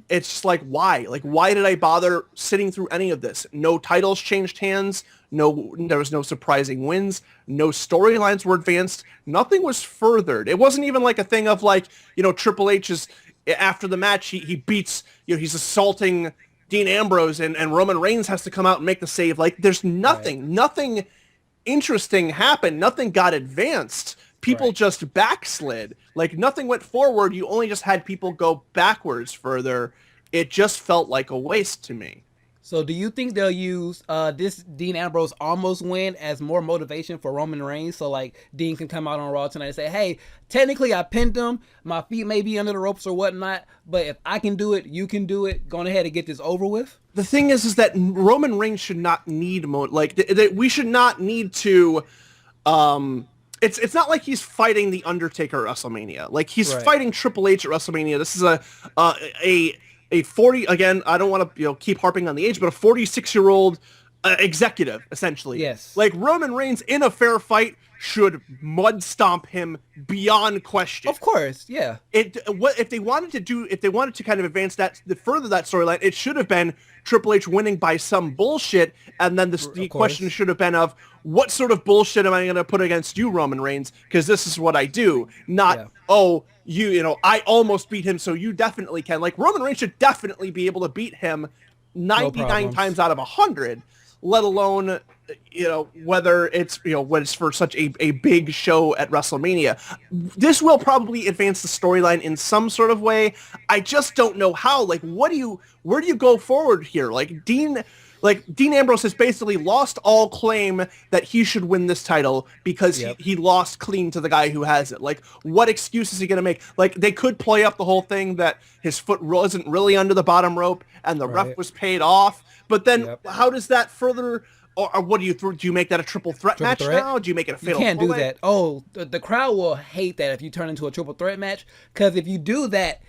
It's just like, why? Like, why did I bother sitting through any of this? No titles changed hands. No, there was no surprising wins. No storylines were advanced. Nothing was furthered. It wasn't even like a thing of like, you know, Triple H is, after the match, he beats, you know, he's assaulting Dean Ambrose and Roman Reigns has to come out and make the save. Like, there's nothing, nothing interesting happened. Nothing got advanced. People just backslid. Like, nothing went forward. You only just had people go backwards further. It just felt like a waste to me. So do you think they'll use this Dean Ambrose almost win as more motivation for Roman Reigns? So, like, Dean can come out on Raw tonight and say, hey, technically I pinned him. My feet may be under the ropes or whatnot. But if I can do it, you can do it. Go ahead and get this over with. The thing is that Roman Reigns should not need we should not need to it's not like he's fighting The Undertaker at WrestleMania. Like, he's fighting Triple H at WrestleMania. This is a 40, again, I don't want to keep harping on the age, but a 46-year-old executive, essentially. Yes. Like, Roman Reigns in a fair fight should mud stomp him beyond question. Of course, yeah. If they wanted to kind of advance that, further that storyline, it should have been Triple H winning by some bullshit, and then the question should have been of, what sort of bullshit am I going to put against you, Roman Reigns? Because this is what I do. Not, I almost beat him, so you definitely can. Like, Roman Reigns should definitely be able to beat him 99 times out of 100, let alone, whether it's, when it's for such a big show at WrestleMania. This will probably advance the storyline in some sort of way. I just don't know how. Like, where do you go forward here? Like, Dean Ambrose has basically lost all claim that he should win this title because he lost clean to the guy who has it. Like, what excuse is he going to make? Like, they could play up the whole thing that his foot wasn't really under the bottom rope and the ref was paid off. But then how does that further, or what do you make that a triple threat match now? Do you make it a fatal? You can't do that. Oh, the crowd will hate that if you turn into a triple threat match, because if you do that,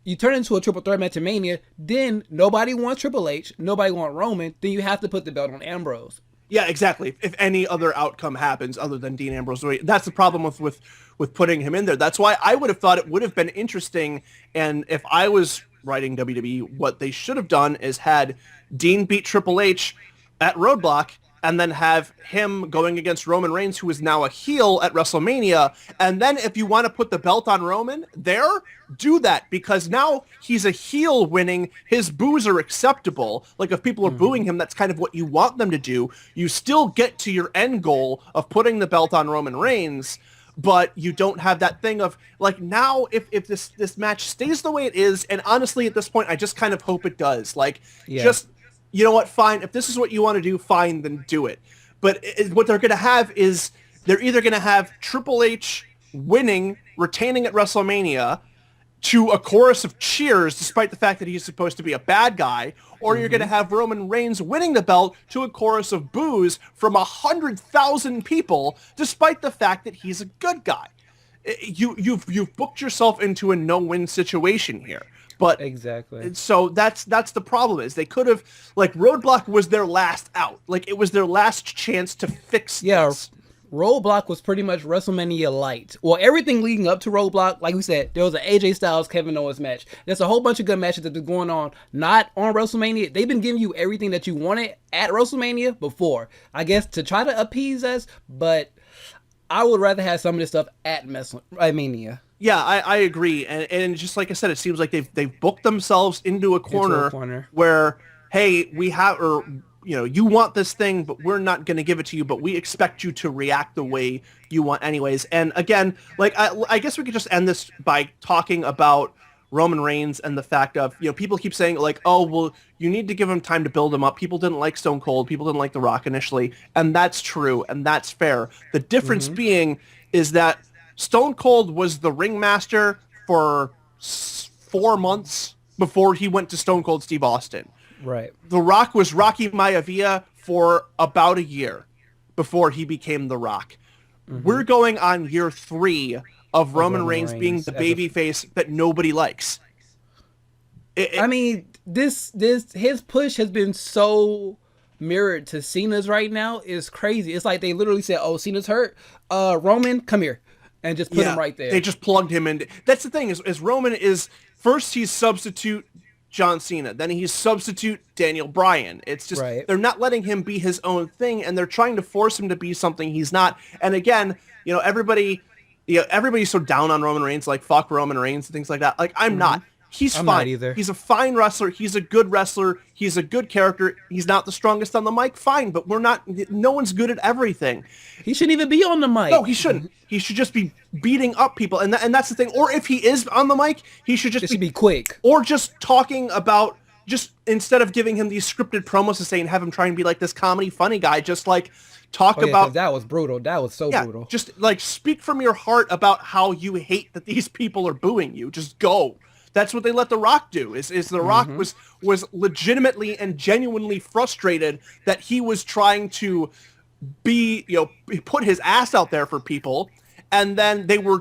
you turn into a triple threat match in Mania, then nobody wants Triple H, nobody wants Roman, then you have to put the belt on Ambrose. Yeah, exactly. If any other outcome happens other than Dean Ambrose, that's the problem with putting him in there. That's why I would have thought it would have been interesting, and if I was writing WWE, what they should have done is had Dean beat Triple H at RoadBlock, and then have him going against Roman Reigns, who is now a heel at WrestleMania. And then if you want to put the belt on Roman there, do that, because now he's a heel winning. His boos are acceptable. Like, if people are booing him, that's kind of what you want them to do. You still get to your end goal of putting the belt on Roman Reigns, but you don't have that thing of, like, now if this match stays the way it is, and honestly at this point I just kind of hope it does. Like, just, you know what, fine. If this is what you want to do, fine, then do it. But what they're going to have is, they're either going to have Triple H winning, retaining at WrestleMania, to a chorus of cheers, despite the fact that he's supposed to be a bad guy, or you're going to have Roman Reigns winning the belt to a chorus of boos from 100,000 people, despite the fact that he's a good guy. You've booked yourself into a no-win situation here. But exactly. So that's the problem, is they could have, like, RoadBlock was their last out. Like, it was their last chance to fix this. RoadBlock was pretty much WrestleMania light. Well, everything leading up to RoadBlock, like we said, there was an AJ Styles Kevin Owens match. There's a whole bunch of good matches that have been going on, not on WrestleMania. They've been giving you everything that you wanted at WrestleMania before, I guess, to try to appease us. But I would rather have some of this stuff at Mania. Yeah, I agree, and just like I said, it seems like they've booked themselves into a corner where, hey, we have, or you want this thing, but we're not going to give it to you, but we expect you to react the way you want anyways. And again, like, I guess we could just end this by talking about Roman Reigns and the fact of, people keep saying like, oh, well, you need to give him time to build him up. People didn't like Stone Cold. People didn't like The Rock initially. And that's true. And that's fair. The difference being is that Stone Cold was the ringmaster for 4 months before he went to Stone Cold Steve Austin. Right. The Rock was Rocky Maivia for about a year before he became The Rock. We're going on year 3 of Roman Reigns being the babyface that nobody likes. I mean, his push has been so mirrored to Cena's right now is crazy. It's like they literally said, "Oh, Cena's hurt. Roman, come here," and just put him right there. They just plugged him in. That's the thing is Roman is first he's substitute John Cena, then he's substitute Daniel Bryan. It's just they're not letting him be his own thing, and they're trying to force him to be something he's not. And again, everybody's so down on Roman Reigns, like fuck Roman Reigns and things like that. Like I'm not. He's fine. Not either. He's a fine wrestler. He's a good wrestler. He's a good character. He's not the strongest on the mic. Fine, but no one's good at everything. He shouldn't even be on the mic. No, he shouldn't. He should just be beating up people. And that's the thing. Or if he is on the mic, he should just be quick. Or just talking about, just instead of giving him these scripted promos to say and have him try and be like this comedy funny guy, just like talk about. That was brutal. That was so brutal. Just like speak from your heart about how you hate that these people are booing you. Just go. That's what they let The Rock do. Is The Rock was legitimately and genuinely frustrated that he was trying to put his ass out there for people, and then they were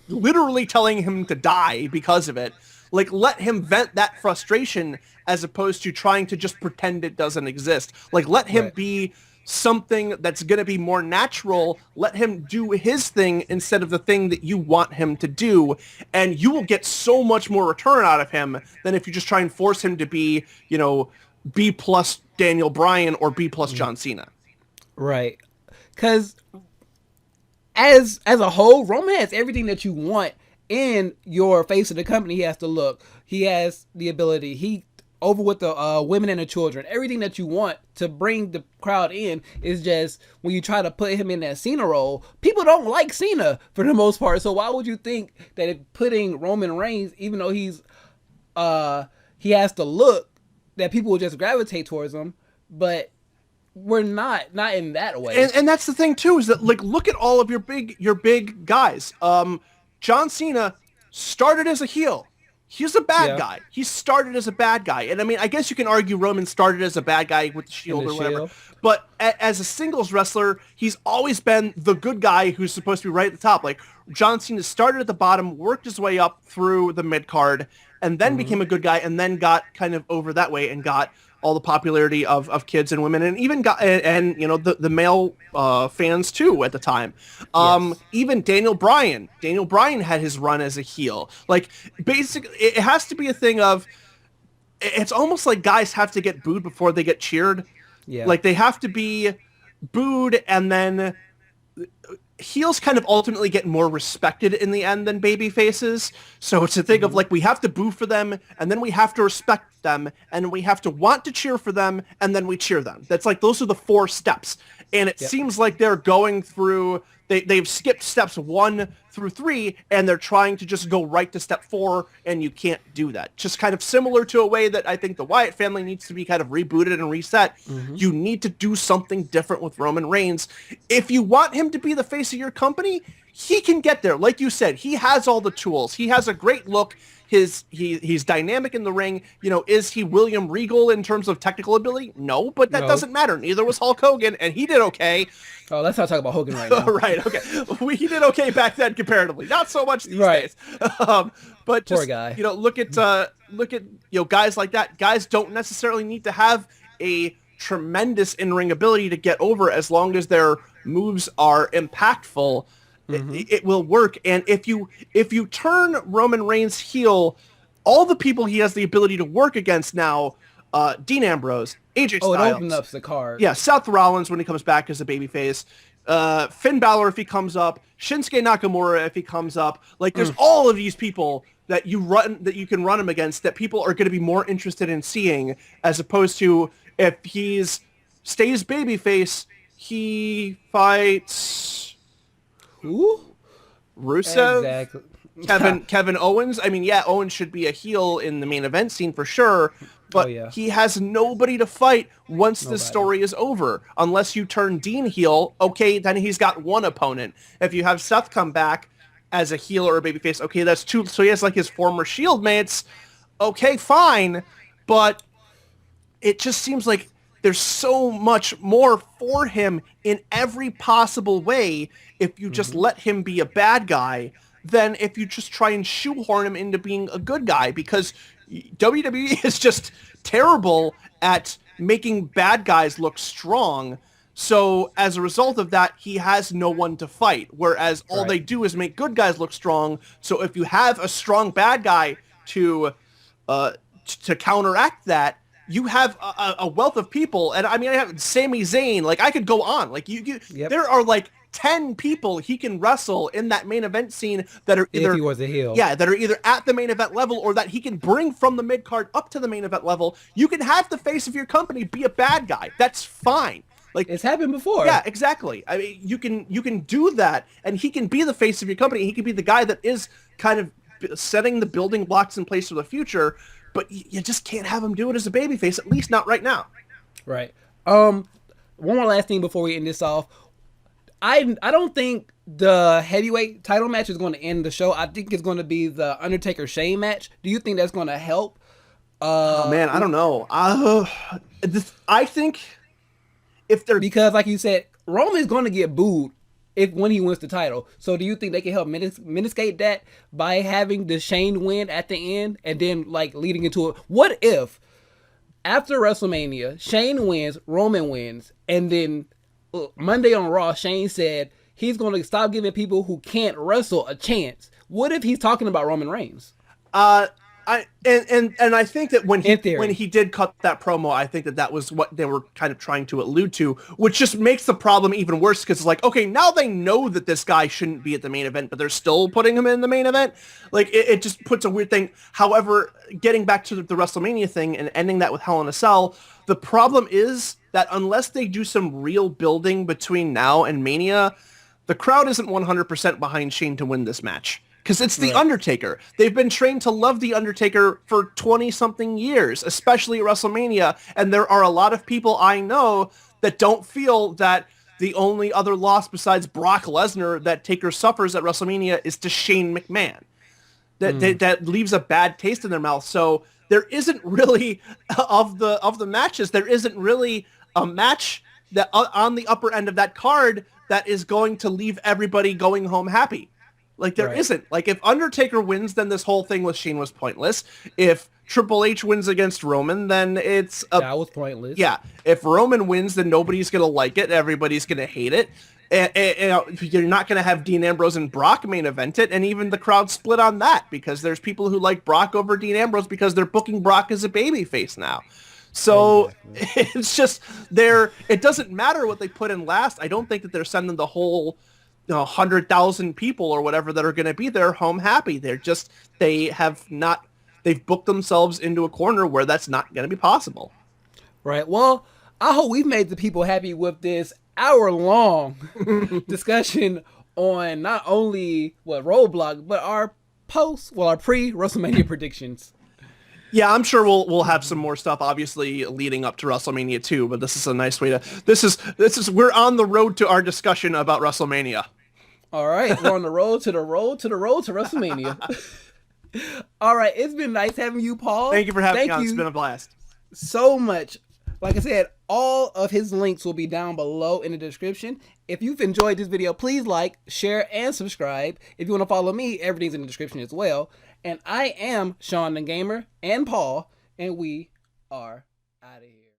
literally telling him to die because of it. Like, let him vent that frustration as opposed to trying to just pretend it doesn't exist. Like, let him be something that's going to be more natural. Let him do his thing instead of the thing that you want him to do, and you will get so much more return out of him than if you just try and force him to be, B plus Daniel Bryan or B plus John Cena. Right. Because as a whole, Roman has everything that you want in your face of the company. He has to look. He has the ability. He over with the women and the children. Everything that you want to bring the crowd in is just when you try to put him in that Cena role, people don't like Cena for the most part. So why would you think that if putting Roman Reigns, even though he has to look, that people will just gravitate towards him? But we're not in that way. And that's the thing too, is that like look at all of your big guys. John Cena started as a heel. He's a bad guy. He started as a bad guy. And I mean, I guess you can argue Roman started as a bad guy with the Shield or whatever. But as a singles wrestler, he's always been the good guy who's supposed to be right at the top. Like John Cena started at the bottom, worked his way up through the mid card, and then became a good guy, and then got kind of over that way and got all the popularity of kids and women, and even got the male fans too at the time. Even Daniel Bryan had his run as a heel. Like basically, it has to be a thing of. It's almost like guys have to get booed before they get cheered. Yeah. Like they have to be booed, and then heels kind of ultimately get more respected in the end than baby faces. So it's a thing of like, we have to boo for them, and then we have to respect them, and we have to want to cheer for them, and then we cheer them. That's like, those are the 4 steps. And it seems like they're going through, they've skipped steps 1 through 3, and they're trying to just go right to step 4, and you can't do that. Just kind of similar to a way that I think the Wyatt family needs to be kind of rebooted and reset. You need to do something different with Roman Reigns. If you want him to be the face of your company, he can get there. Like you said, he has all the tools. He has a great look. He's dynamic in the ring. Is he William Regal in terms of technical ability? No, but that doesn't matter. Neither was Hulk Hogan, and he did okay. Oh, let's not talk about Hogan right now. Right, okay. He did okay back then comparatively. Not so much these days. But just, poor guy. Look at guys like that. Guys don't necessarily need to have a tremendous in-ring ability to get over, as long as their moves are impactful. It will work. And if you turn Roman Reigns heel, all the people he has the ability to work against now, Dean Ambrose, AJ Styles. Oh, it opens up the card. Yeah, Seth Rollins when he comes back as a babyface. Finn Balor if he comes up. Shinsuke Nakamura if he comes up. Like, there's all of these people that you can run him against, that people are going to be more interested in seeing, as opposed to If he's stays babyface, he fights Who? Rusev, Exactly. Kevin Owens. I mean, yeah, Owens should be a heel in the main event scene for sure, but he has nobody to fight once this story is over. Unless you turn Dean heel, okay, then he's got one opponent. If you have Seth come back as a heel or a babyface, okay, that's two. So he has like his former Shield mates. Okay, fine, but it just seems like there's so much more for him in every possible way if you just let him be a bad guy than if you just try and shoehorn him into being a good guy, because WWE is just terrible at making bad guys look strong. So as a result of that, he has no one to fight, whereas all they do is make good guys look strong. So if you have a strong bad guy to counteract that, you have a wealth of people. And I mean, I have Sami Zayn. Like, I could go on. Like, there are like 10 people he can wrestle in that main event scene that are either, if he was a heel. Yeah, that are either at the main event level or that he can bring from the mid card up to the main event level. You can have the face of your company be a bad guy. That's fine. Like, it's happened before. Yeah, exactly. I mean, you can do that, and he can be the face of your company. He can be the guy that is kind of setting the building blocks in place for the future. But you just can't have him do it as a babyface, at least not right now. Right. One more last thing before we end this off. I don't think the heavyweight title match is going to end the show. I think it's going to be the Undertaker Shane match. Do you think that's going to help? Oh man, I don't know. I think if they're, because like you said, Roman's going to get booed when he wins the title. So do you think they can help mitigate that by having the Shane win at the end and then like leading into it? What if after WrestleMania, Shane wins, Roman wins, and then Monday on Raw, Shane said he's going to stop giving people who can't wrestle a chance? What if he's talking about Roman Reigns? I think that when he did cut that promo, I think that was what they were kind of trying to allude to, which just makes the problem even worse, because it's like, okay, now they know that this guy shouldn't be at the main event, but they're still putting him in the main event. Like, it just puts a weird thing. However, getting back to the WrestleMania thing and ending that with Hell in a Cell, the problem is that unless they do some real building between now and Mania, the crowd isn't 100% behind Shane to win this match. Because it's The Undertaker. They've been trained to love The Undertaker for 20-something years, especially at WrestleMania. And there are a lot of people I know that don't feel that the only other loss besides Brock Lesnar that Taker suffers at WrestleMania is to Shane McMahon. That leaves a bad taste in their mouth. So there isn't really, of the matches, there isn't really a match that on the upper end of that card that is going to leave everybody going home happy. Like, there isn't. Like, if Undertaker wins, then this whole thing with Shane was pointless. If Triple H wins against Roman, then that was pointless. Yeah. If Roman wins, then nobody's going to like it. Everybody's going to hate it. And you're not going to have Dean Ambrose and Brock main event it, and even the crowd split on that, because there's people who like Brock over Dean Ambrose because they're booking Brock as a babyface now. So it's just it doesn't matter what they put in last. I don't think that they're sending the whole 100,000 people or whatever that are going to be there home happy. They've booked themselves into a corner where that's not going to be possible. Right. Well, I hope we've made the people happy with this hour-long discussion on not only RoadBlock, but our pre-WrestleMania predictions. Yeah, I'm sure we'll have some more stuff, obviously, leading up to WrestleMania 2, but this is a nice way to... we're on the road to our discussion about WrestleMania. All right, we're on the road to WrestleMania. All right, it's been nice having you, Paul. Thank you for having me on. It's been a blast. So much. Like I said, all of his links will be down below in the description. If you've enjoyed this video, please like, share, and subscribe. If you want to follow me, everything's in the description as well. And I am Shawn DaGamer and Paul, and we are out of here.